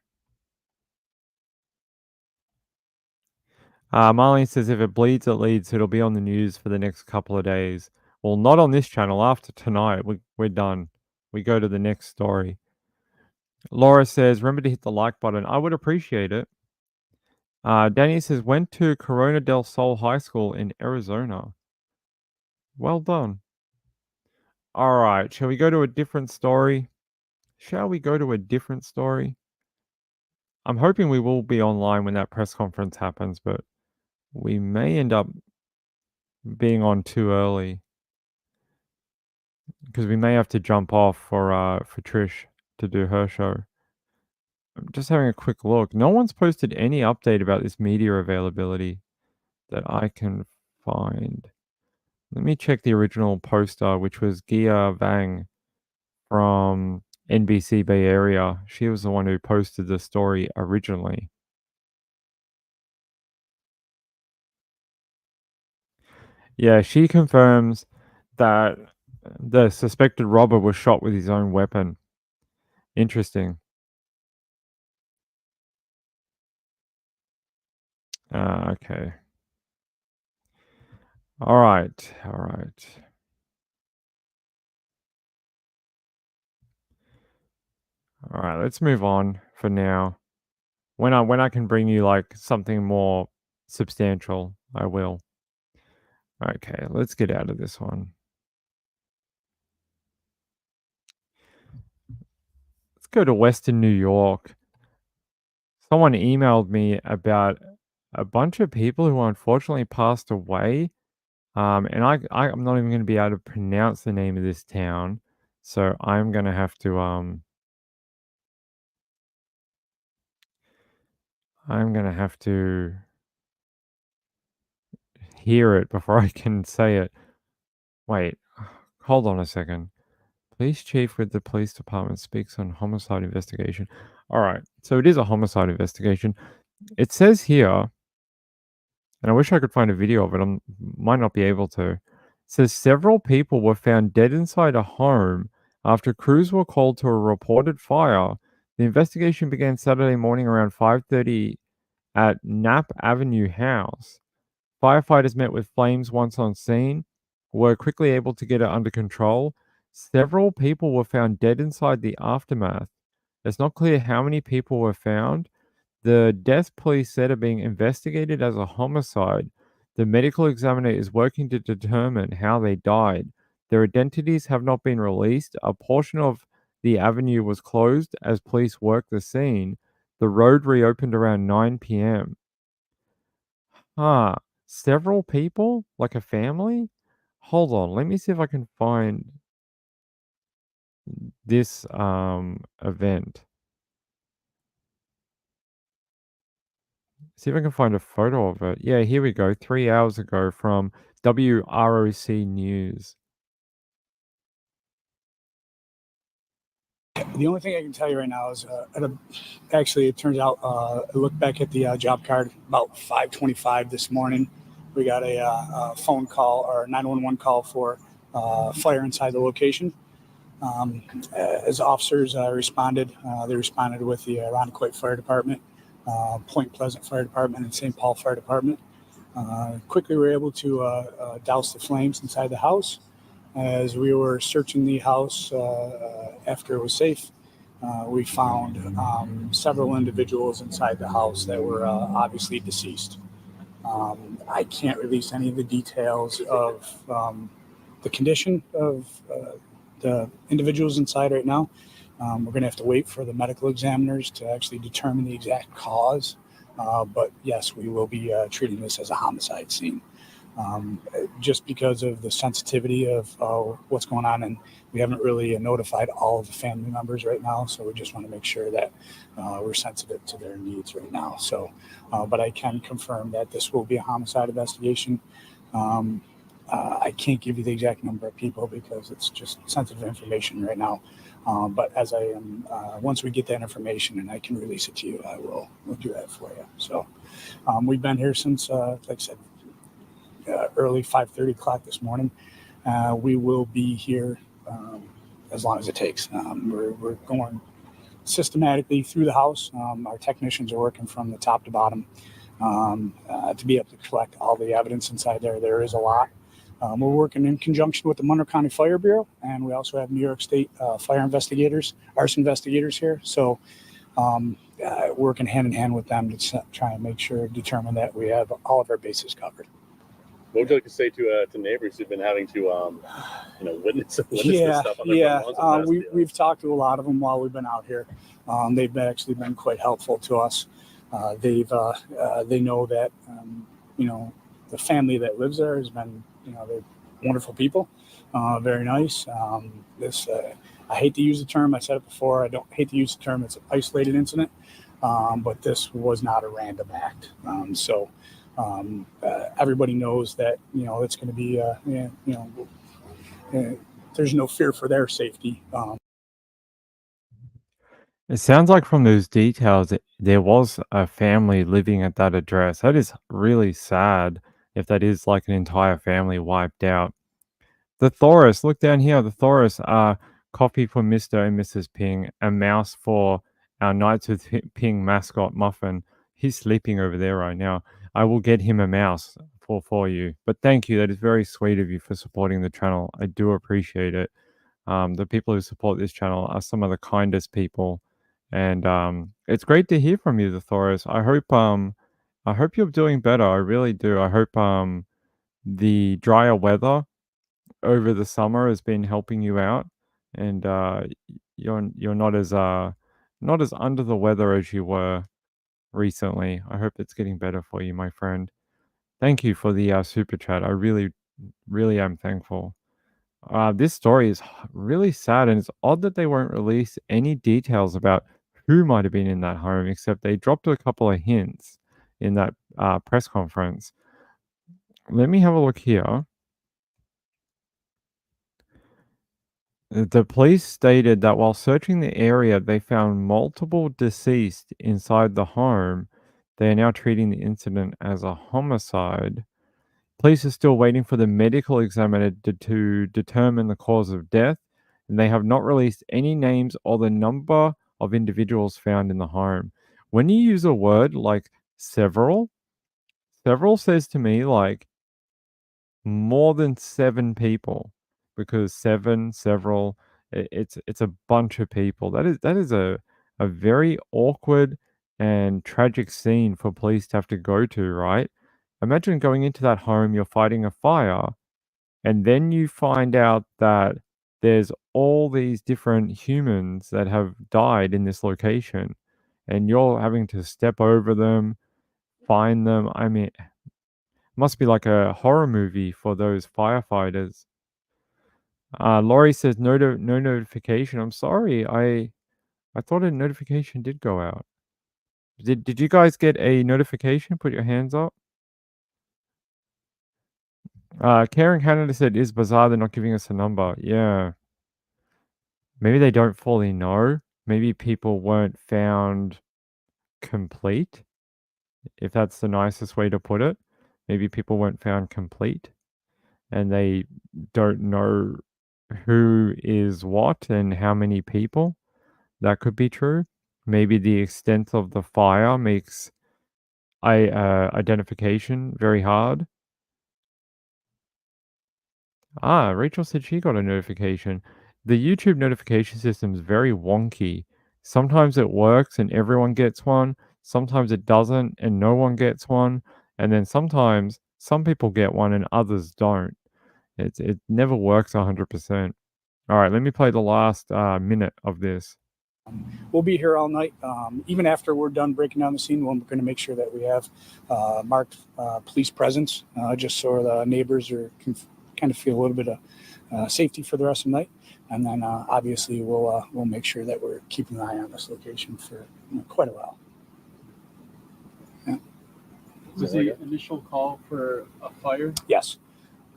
Marlene says if it bleeds, it leads. It'll be on the news for the next couple of days. Well, not on this channel. After tonight, we're done. We go to the next story. Laura says, remember to hit the like button. I would appreciate it. Danny says, went to Corona del Sol High School in Arizona. Well done. All right. Shall we go to a different story? I'm hoping we will be online when that press conference happens, but we may end up being on too early because we may have to jump off for Trish to do her show. I'm just having a quick look. No one's posted any update about this media availability that I can find. Let me check the original poster, which was Gia Vang from NBC Bay Area. She was the one who posted the story originally. Yeah, she confirms that the suspected robber was shot with his own weapon. Interesting. Okay. All right. All right. All right. Let's move on for now. When I can bring you like something more substantial, I will. Okay, let's get out of this one. Let's go to Western New York. Someone emailed me about a bunch of people who unfortunately passed away. And I'm not even going to be able to pronounce the name of this town, so I'm going to have to hear it before I can say it. Wait, hold on a second. Police chief with the police department speaks on homicide investigation. All right, so it is a homicide investigation. It says here, and I wish I could find a video of it. I might not be able to. It says several people were found dead inside a home after crews were called to a reported fire. The investigation began Saturday morning around 5:30 at Knapp Avenue House. Firefighters met with flames once on scene, were quickly able to get it under control. Several people were found dead inside the aftermath. It's not clear how many people were found. The death police said are being investigated as a homicide. The medical examiner is working to determine how they died. Their identities have not been released. A portion of the avenue was closed as police worked the scene. The road reopened around 9 p.m. Huh. Several people? Like a family? Hold on. Let me see if I can find this event. See if I can find a photo of it. Yeah, here we go. 3 hours ago from WROC News. The only thing I can tell you right now is, actually, it turns out, I looked back at the job card about 5:25 this morning. We got a phone call or 911 call for fire inside the location. As officers responded, they responded with the Irondequoit Fire Department, Point Pleasant Fire Department, and St. Paul Fire Department. Quickly, we were able to douse the flames inside the house. As we were searching the house after it was safe, we found several individuals inside the house that were obviously deceased. I can't release any of the details of the condition of the individuals inside right now. We're going to have to wait for the medical examiners to actually determine the exact cause. But yes, we will be treating this as a homicide scene. Just because of the sensitivity of what's going on, and we haven't really notified all of the family members right now, so we just want to make sure that we're sensitive to their needs right now. So, but I can confirm that this will be a homicide investigation. I can't give you the exact number of people because it's just sensitive information right now. But as I am, once we get that information and I can release it to you, we'll do that for you. So we've been here since, like I said, early 5:30 o'clock this morning. We will be here as long as it takes. We're going systematically through the house. Our technicians are working from the top to bottom to be able to collect all the evidence inside there. There is a lot. We're working in conjunction with the Monroe County Fire Bureau, and we also have New York State fire investigators, arson investigators here. So working hand in hand with them to try and make sure, determine that we have all of our bases covered. What would you like to say to neighbors who've been having to, witness this stuff on their phones? We've talked to a lot of them while we've been out here. They've actually been quite helpful to us. They know that the family that lives there has been, they're wonderful people, very nice. I hate to use the term. I said it before. I don't hate to use the term. It's an isolated incident, but this was not a random act. Everybody knows that it's going to be there's no fear for their safety. It sounds like from those details there was a family living at that address. That is really sad if that is like an entire family wiped out. The Thoris, look down here. The Thoris, coffee for Mr. and Mrs. Ping, a mouse for our Knights with Ping mascot Muffin. He's sleeping over there right now. I will get him a mouse for you. But thank you. That is very sweet of you for supporting the channel. I do appreciate it. The people who support this channel are some of the kindest people, and it's great to hear from you, the Thoros. I hope you're doing better. I really do. I hope the drier weather over the summer has been helping you out, and you're not as under the weather as you were recently. I hope it's getting better for you, my friend. Thank you for the super chat. I really, really am thankful. This story is really sad, and it's odd that they won't release any details about who might have been in that home, except they dropped a couple of hints in that press conference. Let me have a look here. The police stated that while searching the area, they found multiple deceased inside the home. They are now treating the incident as a homicide. Police are still waiting for the medical examiner to determine the cause of death, and they have not released any names or the number of individuals found in the home. When you use a word like several says to me like more than 7 people, because several, it's a bunch of people. That is a very awkward and tragic scene for police to have to go to, right? Imagine going into that home, you're fighting a fire, and then you find out that there's all these different humans that have died in this location, and you're having to step over them, find them. I mean, must be like a horror movie for those firefighters. Laurie says no notification. I'm sorry. I thought a notification did go out. Did you guys get a notification? Put your hands up. Karen Canada said, "It's bizarre they're not giving us a number." Yeah. Maybe they don't fully know. Maybe people weren't found complete, if that's the nicest way to put it. Maybe people weren't found complete, and they don't know who is what and how many people. That could be true. Maybe the extent of the fire makes identification very hard. Rachel said she got a notification. The YouTube notification system is very wonky. Sometimes it works and everyone gets one. Sometimes it doesn't and no one gets one. And then sometimes some people get one and others don't. It never works 100%. All right, let me play the last minute of this. We'll be here all night. Even after we're done breaking down the scene, we're going to make sure that we have marked police presence, just so the neighbors can kind of feel a little bit of safety for the rest of the night. And then obviously we'll make sure that we're keeping an eye on this location for quite a while. Yeah. Was the initial call for a fire? Yes.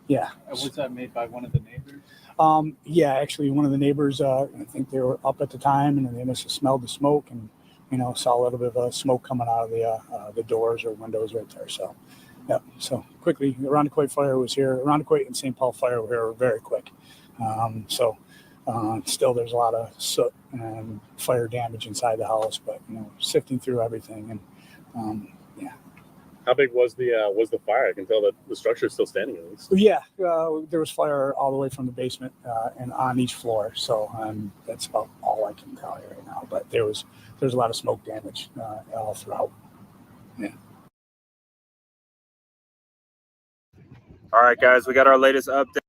Yeah. Was that made by one of the neighbors? Yeah, actually, one of the neighbors, I think they were up at the time, and they must have smelled the smoke, and saw a little bit of smoke coming out of the doors or windows right there. So, yeah. So quickly, the Irondequoit fire was here. Irondequoit and St. Paul fire were here very quick. Still, there's a lot of soot and fire damage inside the house, but sifting through everything, and yeah. How big was the fire? I can tell that the structure is still standing at least. Yeah, there was fire all the way from the basement and on each floor. So that's about all I can tell you right now. But there's a lot of smoke damage all throughout. Yeah. All right, guys, we got our latest update.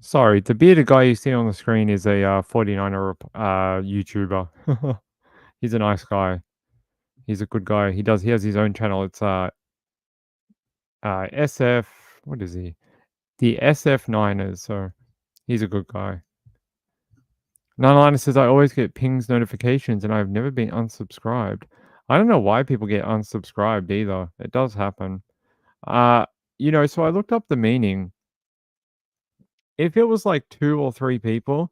Sorry, the bearded guy you see on the screen is a 49er YouTuber. He's a nice guy. He's a good guy. He has his own channel. It's SF. What is he? The SF Niners. So he's a good guy. Nonliner says I always get pings notifications and I've never been unsubscribed. I don't know why people get unsubscribed either. It does happen. So I looked up the meaning. If it was like 2 or 3 people,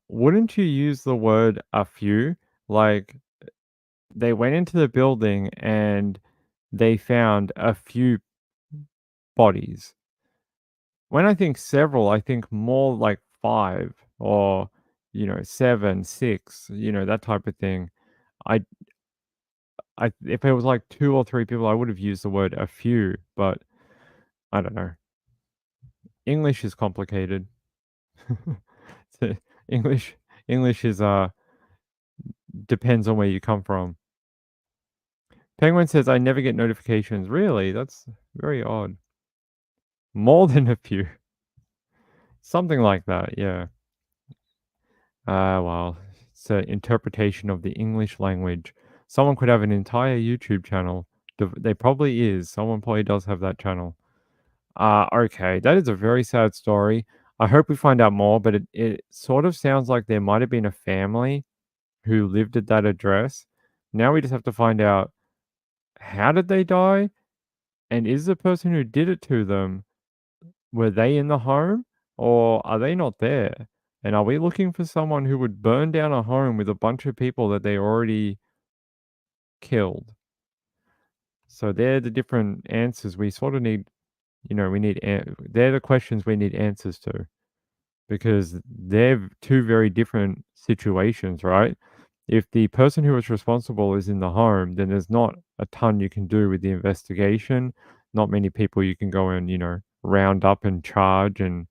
wouldn't you use the word a few? Like they went into the building and they found a few bodies. When I think several, I think more like 5 or 7, 6, that type of thing. if it was like 2 or 3 people, I would have used the word a few, but I don't know. English is complicated. So English is depends on where you come from. Penguin says I never get notifications. Really? That's very odd. More than a few. Something like that, yeah. Well, it's an interpretation of the English language. Someone could have an entire YouTube channel. There probably is. Someone probably does have that channel. Okay, that is a very sad story. I hope we find out more, but it sort of sounds like there might have been a family who lived at that address. Now we just have to find out, how did they die? And is the person who did it to them, were they in the home or are they not there? And are we looking for someone who would burn down a home with a bunch of people that they already killed? So they're the different answers we sort of need. They're the questions we need answers to, because they're two very different situations, right? If the person who was responsible is in the home, then there's not a ton you can do with the investigation. Not many people you can go and, round up and charge and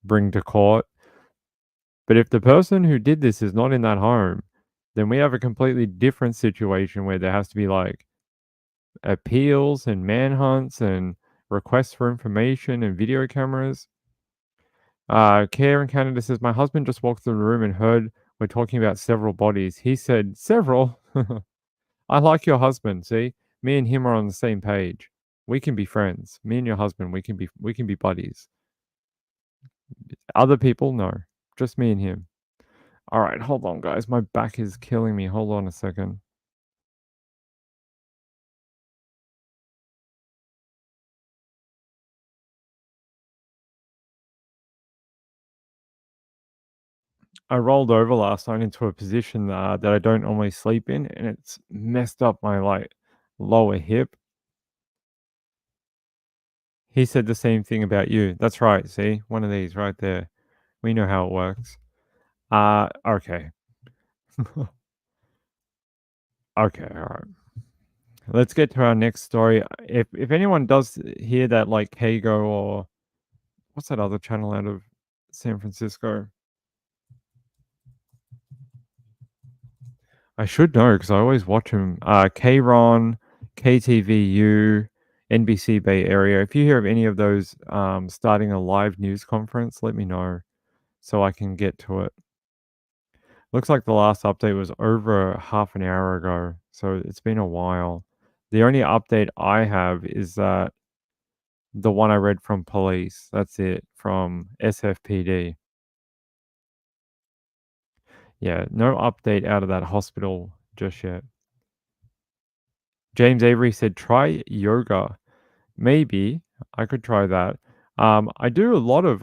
bring to court. But if the person who did this is not in that home, then we have a completely different situation where there has to be like appeals and manhunts and requests for information and video cameras. Care in Canada says, my husband just walked through the room and heard we're talking about several bodies. He said, several? I like your husband, see? Me and him are on the same page. We can be friends. Me and your husband, we can be buddies. Other people, no. Just me and him. All right, hold on, guys. My back is killing me. Hold on a second. I rolled over last night into a position that I don't normally sleep in, and it's messed up my lower hip. He said the same thing about you. That's right. See, one of these right there. We know how it works. Okay. Okay, all right. Let's get to our next story. If anyone does hear that, like Kago or what's that other channel out of San Francisco? I should know because I always watch him. K-Ron, KTVU, NBC Bay Area. If you hear of any of those starting a live news conference, let me know so I can get to it. Looks like the last update was over half an hour ago, so it's been a while. The only update I have is that the one I read from police. That's it, from SFPD. Yeah, no update out of that hospital just yet. James Avery said, try yoga. Maybe I could try that. I do a lot of,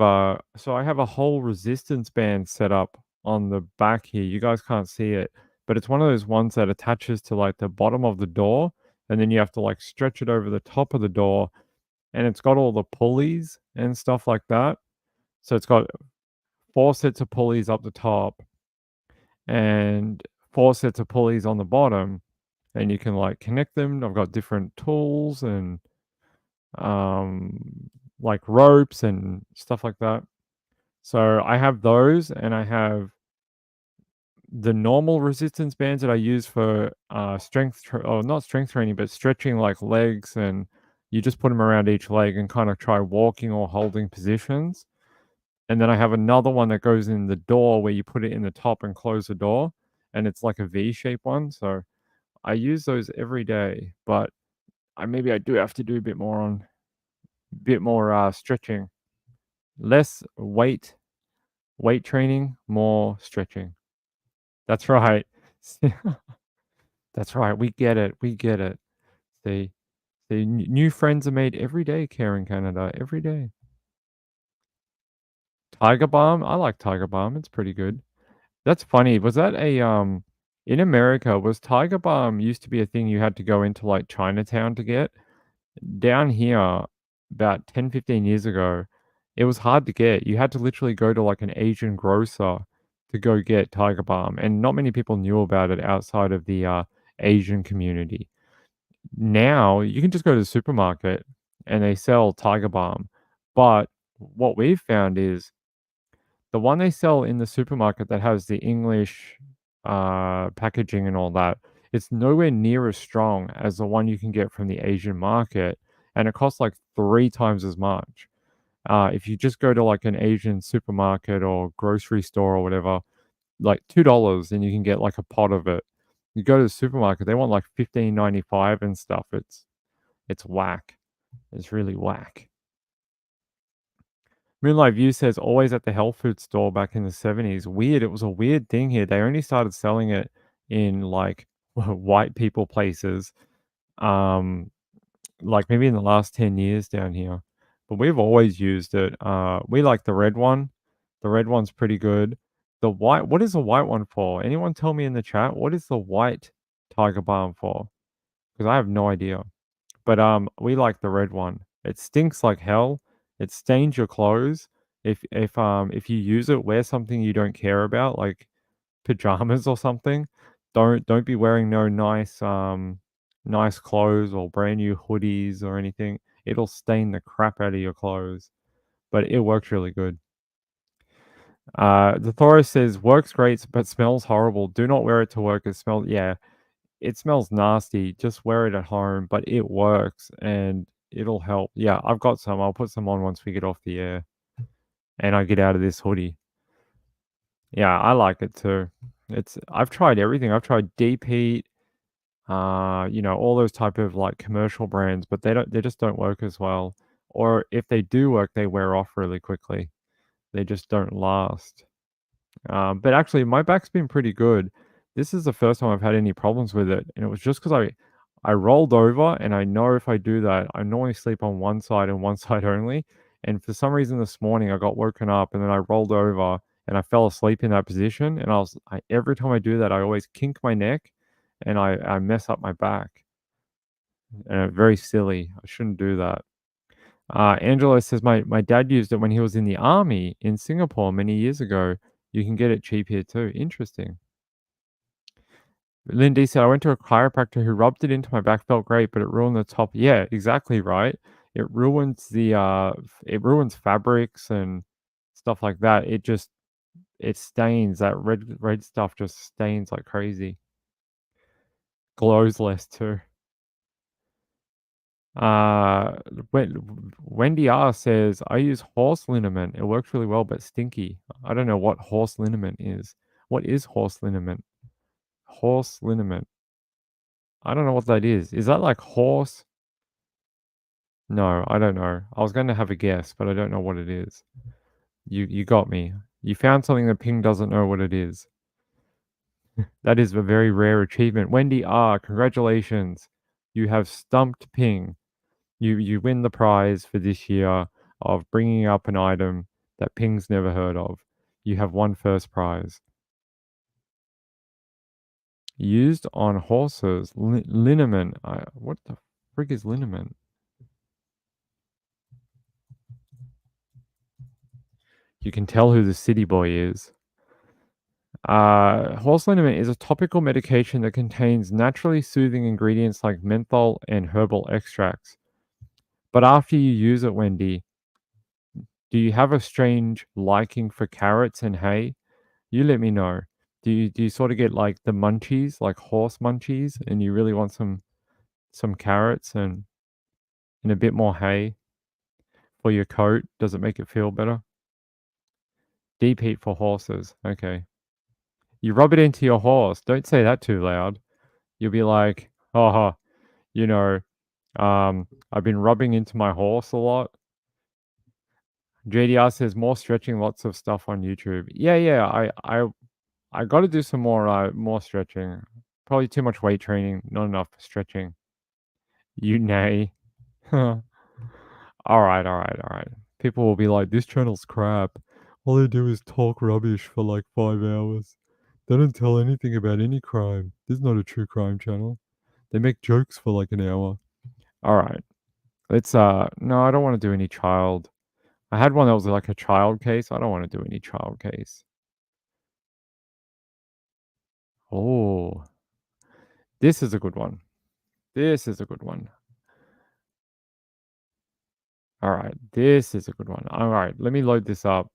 so I have a whole resistance band set up on the back here. You guys can't see it, but it's one of those ones that attaches to like the bottom of the door, and then you have to like stretch it over the top of the door, and it's got all the pulleys and stuff like that. So it's got 4 sets of pulleys up the top and 4 sets of pulleys on the bottom, and you can like connect them. I've got different tools and like ropes and stuff like that. So I have those, and I have the normal resistance bands that I use for strength, or not strength training, but stretching like legs, and you just put them around each leg and kind of try walking or holding positions. And then I have another one that goes in the door where you put it in the top and close the door, and it's like a V-shaped one. So I use those every day, but maybe I do have to do a bit more stretching, less weight training, more stretching. That's right. That's right. We get it. We get it. See, new friends are made every day, Care in Canada, every day. Tiger Balm. I like Tiger Balm. It's pretty good. That's funny. Was that in America, was Tiger Balm used to be a thing you had to go into like Chinatown to get? Down here, about 10, 15 years ago, it was hard to get. You had to literally go to like an Asian grocer to go get Tiger Balm, and not many people knew about it outside of the Asian community. now you can just go to the supermarket and they sell Tiger Balm. But what we've found is the one they sell in the supermarket that has the English packaging and all that, it's nowhere near as strong as the one you can get from the Asian market, and it costs like 3 times as much. If you just go to like an Asian supermarket or grocery store or whatever, like $2 and you can get like a pot of it. You go to the supermarket, they want like $15.95 and stuff. It's whack. It's really whack. Moonlight View says always at the health food store back in the 70s. Weird. It was a weird thing here. They only started selling it in like white people places. Like maybe in the last 10 years down here. But we've always used it. We like the red one. The red one's pretty good. The white, what is the white one for? Anyone tell me in the chat, what is the white Tiger Balm for? Because I have no idea. But we like the red one. It stinks like hell. It stains your clothes. If you use it, wear something you don't care about, like pajamas or something. Don't be wearing no nice clothes or brand new hoodies or anything. It'll stain the crap out of your clothes. But it works really good. The Thoros says works great but smells horrible. Do not wear it to work. It smells nasty. Just wear it at home, but it works and it'll help. Yeah, I've got some. I'll put some on once we get off the air and I get out of this hoodie. Yeah, I like it too. I've tried everything. I've tried Deep Heat, all those type of like commercial brands, but they just don't work as well. Or if they do work, they wear off really quickly. They just don't last. But actually, my back's been pretty good. This is the first time I've had any problems with it, and it was just because I rolled over, and I know if I do that, I normally sleep on one side and one side only. And for some reason this morning, I got woken up, and then I rolled over, and I fell asleep in that position. And every time I do that, I always kink my neck, and I mess up my back. And very silly. I shouldn't do that. Angela says my dad used it when he was in the army in Singapore many years ago. You can get it cheap here too. Interesting. Lindy said, I went to a chiropractor who rubbed it into my back, felt great, but it ruined the top. Yeah, exactly right. It ruins it ruins fabrics and stuff like that. It stains. That red stuff just stains like crazy. Glows less too. Wendy R says, I use horse liniment. It works really well, but stinky. I don't know what horse liniment is. What is horse liniment? Horse liniment. I don't know what that is. Is that like horse? No, I don't know. I was going to have a guess, but I don't know what it is. You got me. You found something that Ping doesn't know what it is. That is a very rare achievement. Wendy R, congratulations. You have stumped Ping. You win the prize for this year of bringing up an item that Ping's never heard of. You have won first prize. Used on horses. Liniment. What the frig is liniment? You can tell who the city boy is. Horse liniment is a topical medication that contains naturally soothing ingredients like menthol and herbal extracts. But after you use it, Wendy, do you have a strange liking for carrots and hay? You let me know. Do you sort of get like the munchies, like horse munchies, and you really want some carrots and a bit more hay for your coat? Does it make it feel better? Deep heat for horses. Okay. You rub it into your horse. Don't say that too loud. You'll be like, oh, I've been rubbing into my horse a lot. JDR says more stretching, lots of stuff on YouTube. Yeah. I got to do some more stretching. Probably too much weight training, not enough stretching. You nay. All right. People will be like, this channel's crap. All they do is talk rubbish for like 5 hours. They don't tell anything about any crime. This is not a true crime channel. They make jokes for like an hour. All right. Let's no, I don't want to do any child. I had one that was like a child case. I don't want to do any child case. Oh. This is a good one. This is a good one. All right, this is a good one. All right, let me load this up.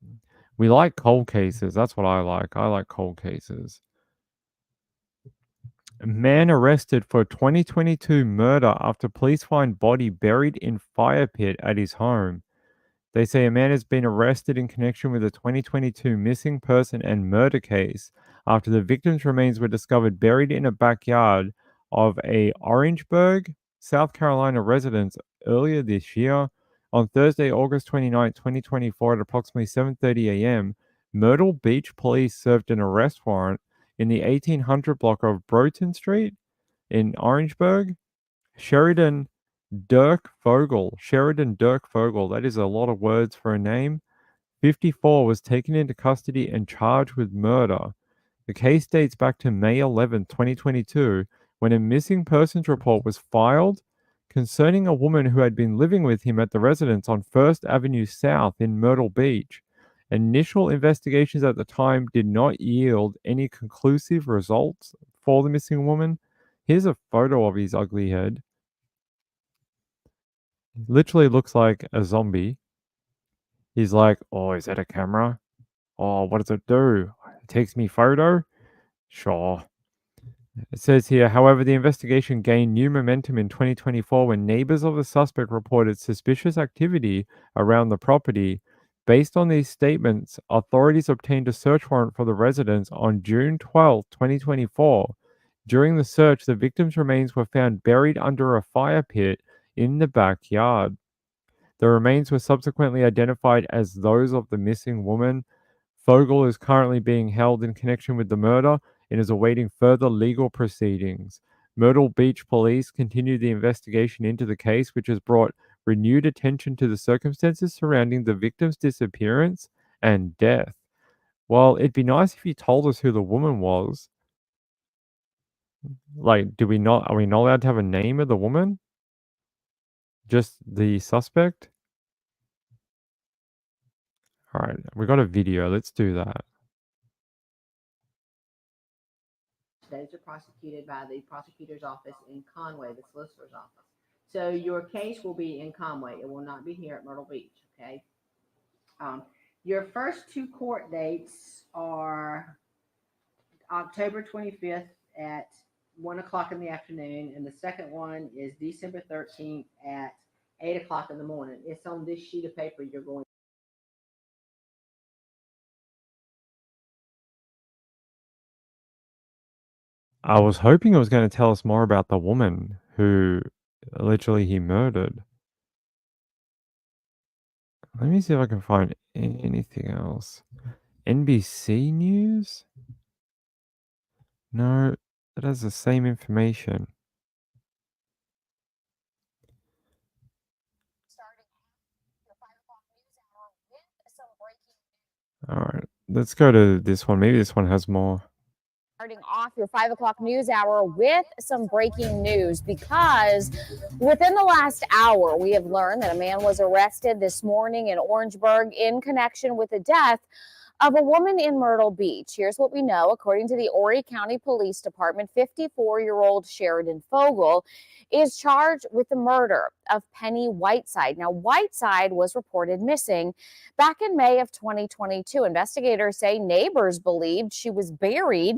We like cold cases. That's what I like. I like cold cases. A man arrested for 2022 murder after police find body buried in fire pit at his home. They say a man has been arrested in connection with a 2022 missing person and murder case after the victim's remains were discovered buried in a backyard of a Orangeburg, South Carolina residence earlier this year. On Thursday, August 29, 2024 at approximately 7:30 a.m., Myrtle Beach police served an arrest warrant in the 1800 block of Broughton Street in Orangeburg. Sheridan Dirk Fogel. That is a lot of words for a name. 54 was taken into custody and charged with murder. The case dates back to May 11, 2022, when a missing persons report was filed concerning a woman who had been living with him at the residence on First Avenue South in Myrtle Beach. Initial investigations at the time did not yield any conclusive results for the missing woman. Here's a photo of his ugly head. Literally looks like a zombie. He's like, oh, is that a camera? Oh, what does it do? It takes me photo? Sure. It says here, however, the investigation gained new momentum in 2024 when neighbors of the suspect reported suspicious activity around the property. Based on these statements, authorities obtained a search warrant for the residence on June 12, 2024. During the search, the victim's remains were found buried under a fire pit in the backyard. The remains were subsequently identified as those of the missing woman. Fogel is currently being held in connection with the murder and is awaiting further legal proceedings. Myrtle Beach police continue the investigation into the case, which has brought renewed attention to the circumstances surrounding the victim's disappearance and death. Well, it'd be nice if you told us who the woman was. Like, are we not allowed to have a name of the woman? Just the suspect? All right, we got a video. Let's do that. Those are prosecuted by the prosecutor's office in Conway, the solicitor's office. So your case will be in Conway. It will not be here at Myrtle Beach, okay? Your first two court dates are October 25th at 1 o'clock in the afternoon, and the second one is December 13th at 8 o'clock in the morning. It's on this sheet of paper you're going. I was hoping it was going to tell us more about the woman who literally he murdered. Let me see if I can find anything else. NBC News? No, that has the same information. All right, let's go to this one. Maybe this one has more. Starting off your 5 o'clock news hour with some breaking news, because within the last hour, we have learned that a man was arrested this morning in Orangeburg in connection with the death of a woman in Myrtle Beach. Here's what we know. According to the Horry County Police Department, 54-year-old Sheridan Fogel is charged with the murder of Penny Whiteside. Now, Whiteside was reported missing back in May of 2022. Investigators say neighbors believed she was buried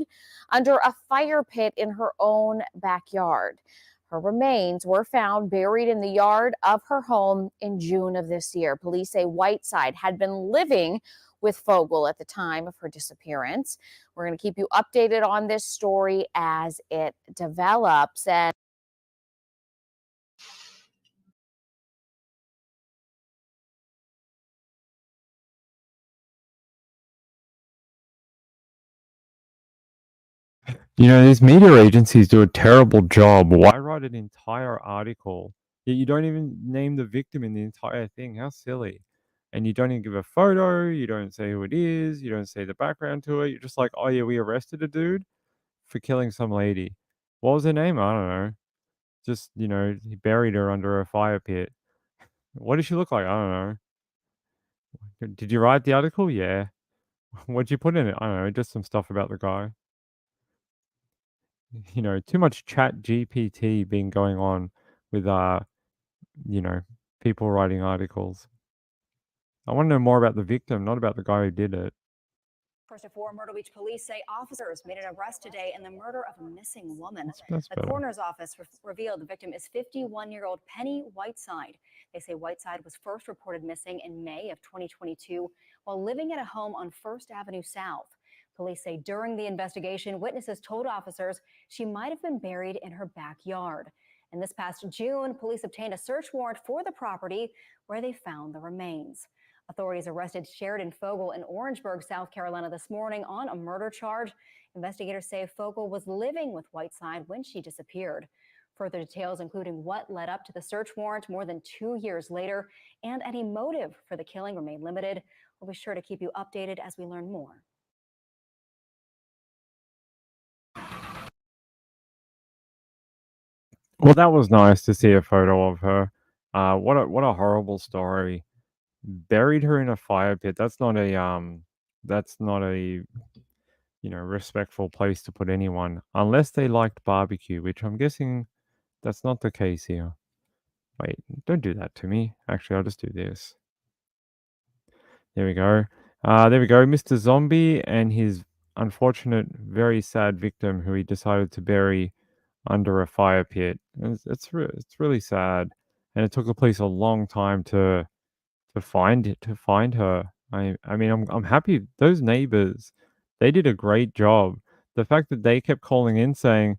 under a fire pit in her own backyard. Her remains were found buried in the yard of her home in June of this year. Police say Whiteside had been living with Fogel at the time of her disappearance. We're going to keep you updated on this story as it develops. And You know, these media agencies do a terrible job. Why write an entire article yet you don't even name the victim in the entire thing? How silly. And you don't even give a photo, you don't say who it is, you don't say the background to it. You're just like, oh yeah, we arrested a dude for killing some lady. What was her name? I don't know. Just, you know, he buried her under a fire pit. What does she look like? I don't know. Did you write the article? Yeah. What'd you put in it? I don't know, just some stuff about the guy. too much chat GPT being going on with, people writing articles. I want to know more about the victim, not about the guy who did it. First of four, Myrtle Beach police say officers made an arrest today in the murder of a missing woman. That's The better. coroner's office revealed the victim is 51-year-old Penny Whiteside. They say Whiteside was first reported missing in May of 2022 while living at a home on First Avenue South. Police say during the investigation, witnesses told officers she might have been buried in her backyard. And this past June, police obtained a search warrant for the property where they found the remains. Authorities arrested Sheridan Fogel in Orangeburg, South Carolina this morning on a murder charge. Investigators say Fogel was living with Whiteside when she disappeared. Further details, including what led up to the search warrant more than 2 years later and any motive for the killing, remain limited. We'll be sure to keep you updated as we learn more. Well, that was nice to see a photo of her. What a horrible story. Buried her in a fire pit. That's not a respectful place to put anyone, unless they liked barbecue, which I'm guessing that's not the case here. Wait, don't do that to me. Actually, I'll just do this. There we go. There we go. Mr. Zombie and his unfortunate, very sad victim who he decided to bury under a fire pit. It's really sad, and it took the police a long time to find her. I mean, I'm happy those neighbors, they did a great job. The fact that they kept calling in saying,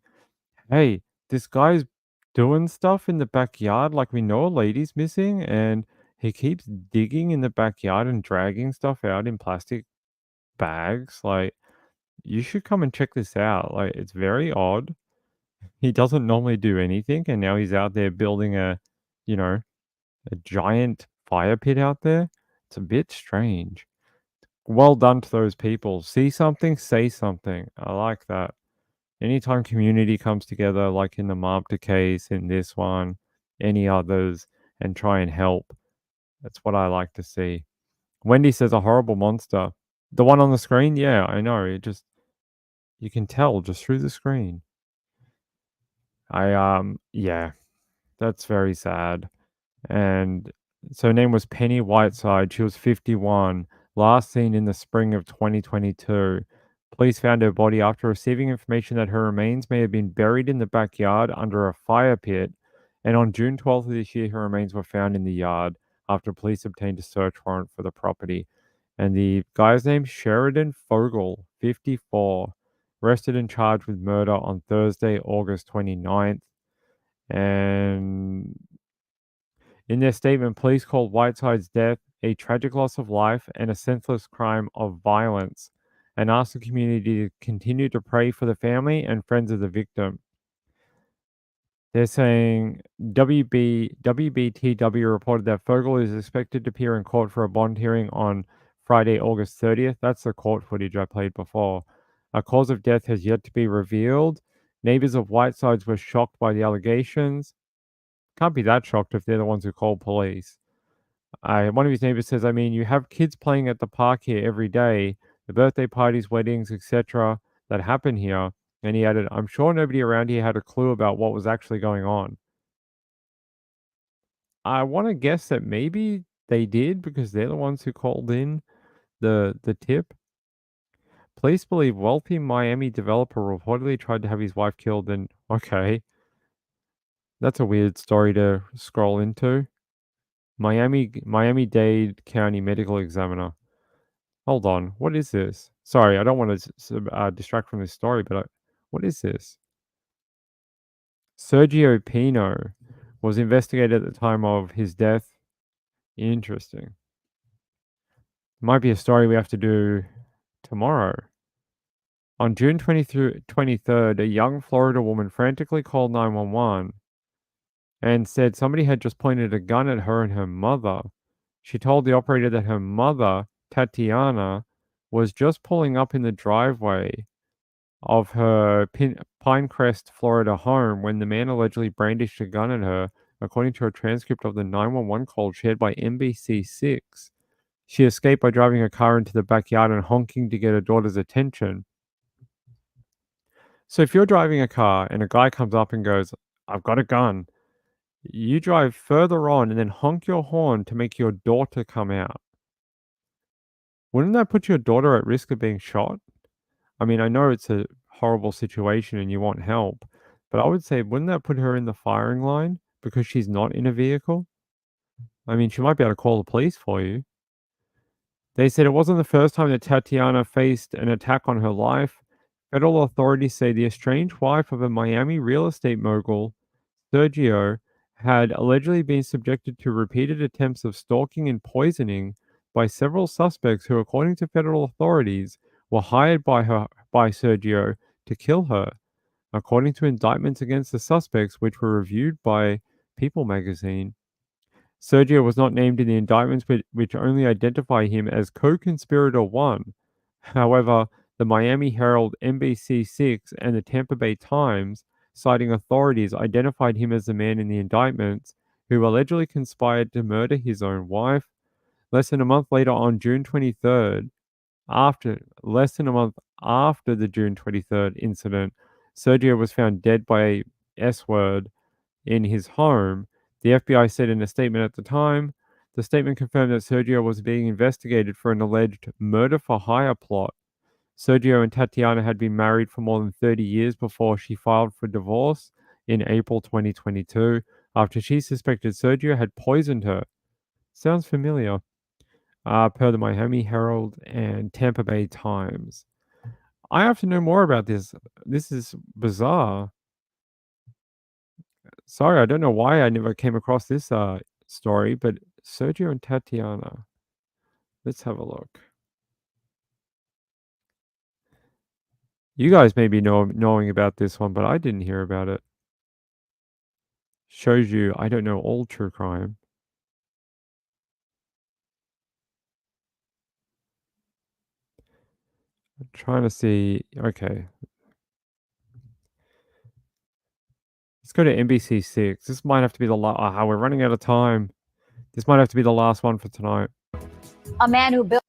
"Hey, this guy's doing stuff in the backyard, like we know a lady's missing, and he keeps digging in the backyard and dragging stuff out in plastic bags. Like, you should come and check this out. Like, it's very odd. He doesn't normally do anything, and now he's out there building you know, a giant fire pit out there. It's a bit strange. Well done to those people. See something, say something. I like that. Anytime community comes together, like in the Marbta case, in this one, any others, and try and help, that's what I like to see. Wendy says a horrible monster. The one on the screen? Yeah, I know. You can tell just through the screen. Yeah, that's very sad. And so her name was Penny Whiteside. She was 51, last seen in the spring of 2022. Police found her body after receiving information that her remains may have been buried in the backyard under a fire pit. And on June 12th of this year, her remains were found in the yard after police obtained a search warrant for the property. And the guy's name, Sheridan Fogel, 54, arrested and charged with murder on Thursday, August 29th. And in their statement, police called Whiteside's death a tragic loss of life and a senseless crime of violence, and asked the community to continue to pray for the family and friends of the victim. They're saying WBTW reported that Fogel is expected to appear in court for a bond hearing on Friday, August 30th. That's the court footage I played before. A cause of death has yet to be revealed. Neighbors of Whitesides were shocked by the allegations. Can't be that shocked if they're the ones who called police. One of his neighbors says, I mean, you have kids playing at the park here every day, the birthday parties, weddings, etc., that happen here. And he added, I'm sure nobody around here had a clue about what was actually going on. I want to guess that maybe they did because they're the ones who called in the tip. Police believe wealthy Miami developer reportedly tried to have his wife killed. And okay, that's a weird story to scroll into. Miami-Dade County Medical Examiner. Hold on, what is this? Sorry, I don't want to distract from this story, but what is this? Sergio Pino was investigated at the time of his death. Interesting. Might be a story we have to do tomorrow. On June 23rd, a young Florida woman frantically called 911 and said somebody had just pointed a gun at her and her mother. She told the operator that her mother, Tatiana, was just pulling up in the driveway of her Pinecrest, Florida home when the man allegedly brandished a gun at her, according to a transcript of the 911 call shared by NBC6. She escaped by driving her car into the backyard and honking to get her daughter's attention. So if you're driving a car and a guy comes up and goes, "I've got a gun," you drive further on and then honk your horn to make your daughter come out. Wouldn't that put your daughter at risk of being shot? I mean, I know it's a horrible situation and you want help, but I would say, wouldn't that put her in the firing line because she's not in a vehicle? I mean, she might be able to call the police for you. They said it wasn't the first time that Tatiana faced an attack on her life. Federal authorities say the estranged wife of a Miami real estate mogul, Sergio, had allegedly been subjected to repeated attempts of stalking and poisoning by several suspects who, according to federal authorities, were hired by Sergio to kill her. According to indictments against the suspects, which were reviewed by People magazine, Sergio was not named in the indictments, which only identify him as co-conspirator 1. However, the Miami Herald, NBC6, and the Tampa Bay Times, citing authorities, identified him as the man in the indictments who allegedly conspired to murder his own wife. Less than a month later, on June 23rd, less than a month after the June 23rd incident, Sergio was found dead by a S-word in his home. The FBI said in a statement at the time, the statement confirmed that Sergio was being investigated for an alleged murder for hire plot. Sergio and Tatiana had been married for more than 30 years before she filed for divorce in April 2022 after she suspected Sergio had poisoned her. Sounds familiar. Per the Miami Herald and Tampa Bay Times. I have to know more about this. This is bizarre. Sorry, I don't know why I never came across this story, but Sergio and Tatiana. Let's have a look. You guys may be knowing about this one, but I didn't hear about it. Shows you I don't know all true crime. I'm trying to see. Okay. Let's go to NBC6. This might have to be the last. We're running out of time. This might have to be the last one for tonight. A man who built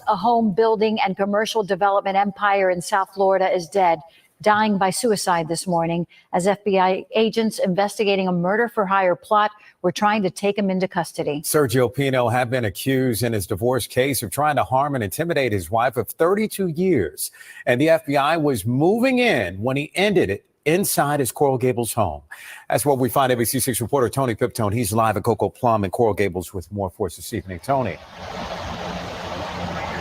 a home building and commercial development empire in South Florida is dead, dying by suicide this morning as FBI agents investigating a murder for hire plot were trying to take him into custody. Sergio Pino had been accused in his divorce case of trying to harm and intimidate his wife of 32 years. And the FBI was moving in when he ended it inside his Coral Gables home. That's what we find ABC6 reporter Tony Piptone. He's live at Coco Plum in Coral Gables with more for us this evening. Tony.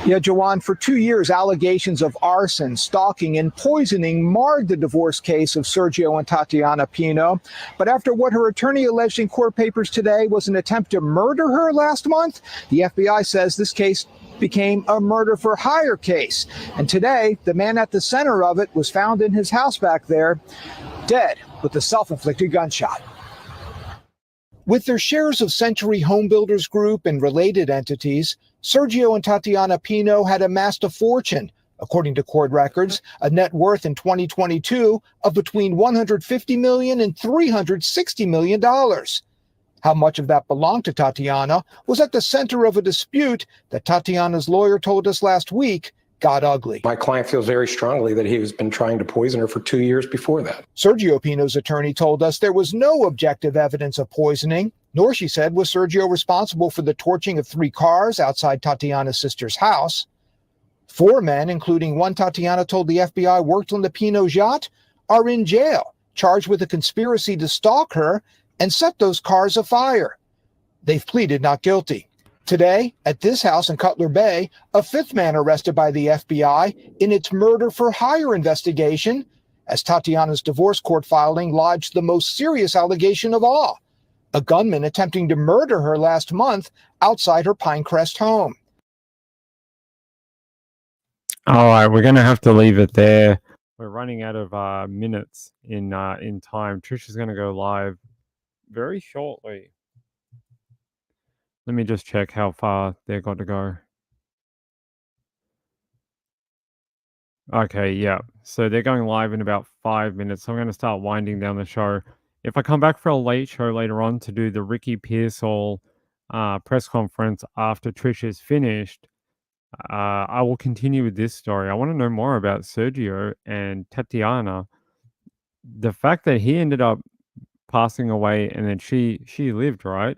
Yeah, Jawan, for 2 years, allegations of arson, stalking, and poisoning marred the divorce case of Sergio and Tatiana Pino. But after what her attorney alleged in court papers today was an attempt to murder her last month, the FBI says this case became a murder for hire case. And today, the man at the center of it was found in his house back there, dead with a self-inflicted gunshot. With their shares of Century Home Builders Group and related entities, Sergio and Tatiana Pino had amassed a fortune, according to court records, a net worth in 2022 of between $150 million and $360 million. How much of that belonged to Tatiana was at the center of a dispute that Tatiana's lawyer told us last week got ugly. My client feels very strongly that he has been trying to poison her for 2 years before that. Sergio Pino's attorney told us there was no objective evidence of poisoning, nor, she said, was Sergio responsible for the torching of 3 cars outside Tatiana's sister's house. 4 men, including one Tatiana told the FBI worked on the Pino's yacht, are in jail, charged with a conspiracy to stalk her and set those cars afire. They've pleaded not guilty. Today, at this house in Cutler Bay, a 5th man arrested by the FBI in its murder for hire investigation, as Tatiana's divorce court filing lodged the most serious allegation of all, a gunman attempting to murder her last month outside her Pinecrest home. All right, we're going to have to leave it there. We're running out of minutes in time. Trisha's going to go live very shortly. Let me just check how far they've got to go. Okay, yeah. So they're going live in about 5 minutes. So I'm going to start winding down the show. If I come back for a late show later on to do the Ricky Pearsall press conference after Trish is finished, I will continue with this story. I want to know more about Sergio and Tatiana. The fact that he ended up passing away and then she lived, right?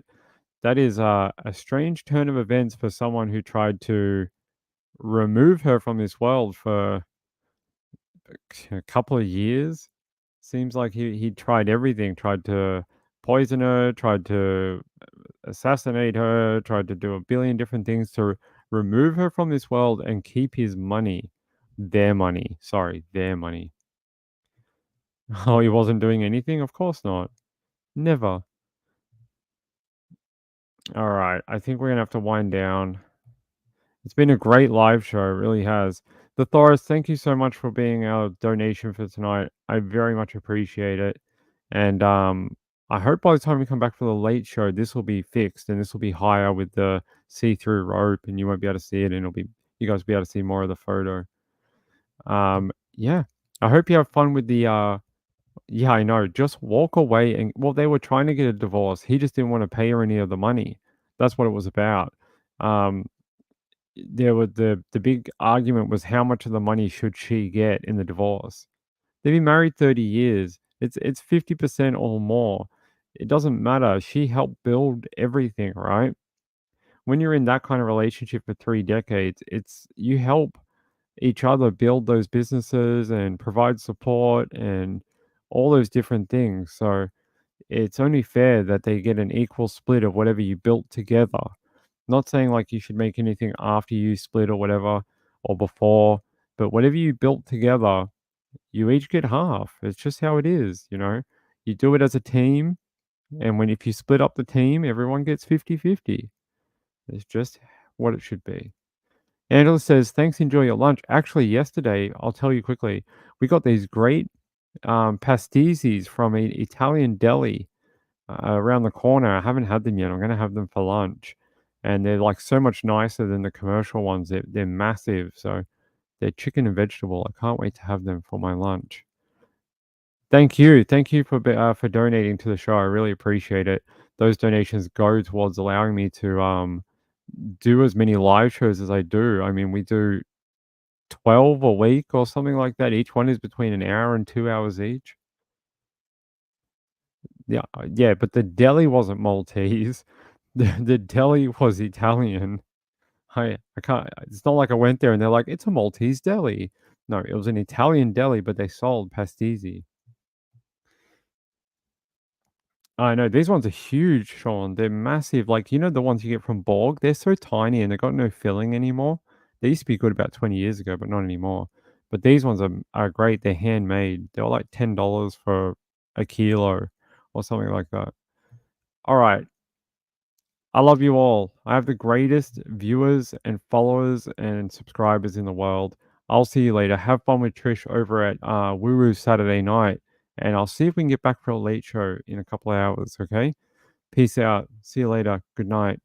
That is a strange turn of events for someone who tried to remove her from this world for a couple of years. Seems like he tried everything, tried to poison her, tried to assassinate her, tried to do a billion different things to remove her from this world and keep his money. Their money. Sorry, their money. Oh, he wasn't doing anything? Of course not. Never. All right. I think we're going to have to wind down. It's been a great live show. It really has. The Thoris, thank you so much for being our donation for tonight. I very much appreciate it. And I hope by the time we come back for the late show, this will be fixed and this will be higher with the see-through rope, and you won't be able to see it, and you guys will be able to see more of the photo. Yeah. I hope you have fun with the yeah, I know. Just walk away and well, they were trying to get a divorce. He just didn't want to pay her any of the money. That's what it was about. Um, there was the big argument was how much of the money should she get in the divorce. They've been married 30 years. It's 50% or more. It doesn't matter. She helped build everything, right? When you're in that kind of relationship for 3 decades, it's you help each other build those businesses and provide support and all those different things. So it's only fair that they get an equal split of whatever you built together. Not saying like you should make anything after you split or whatever or before, but whatever you built together, you each get half. It's just how it is, you know. You do it as a team, and if you split up the team, everyone gets 50-50. It's just what it should be. Angela says, thanks, enjoy your lunch. Actually, yesterday, I'll tell you quickly, we got these great pastéis from an Italian deli around the corner. I haven't had them yet. I'm going to have them for lunch. And they're like so much nicer than the commercial ones. They're massive. So they're chicken and vegetable. I can't wait to have them for my lunch. Thank you. Thank you for donating to the show. I really appreciate it. Those donations go towards allowing me to do as many live shows as I do. I mean, we do 12 a week or something like that. Each one is between an hour and 2 hours each. Yeah, but the deli wasn't Maltese. The deli was Italian. I can't it's not like I went there and they're like, "It's a Maltese deli." No, it was an Italian deli, but they sold pastéis. I know, these ones are huge, Sean. They're massive. Like, you know the ones you get from Borg? They're so tiny and they've got no filling anymore. They used to be good about 20 years ago, but not anymore. But these ones are great. They're handmade. They're like $10 for a kilo or something like that. All right. I love you all. I have the greatest viewers and followers and subscribers in the world. I'll see you later. Have fun with Trish over at Woo Woo Saturday night. And I'll see if we can get back for a late show in a couple of hours, okay? Peace out. See you later. Good night.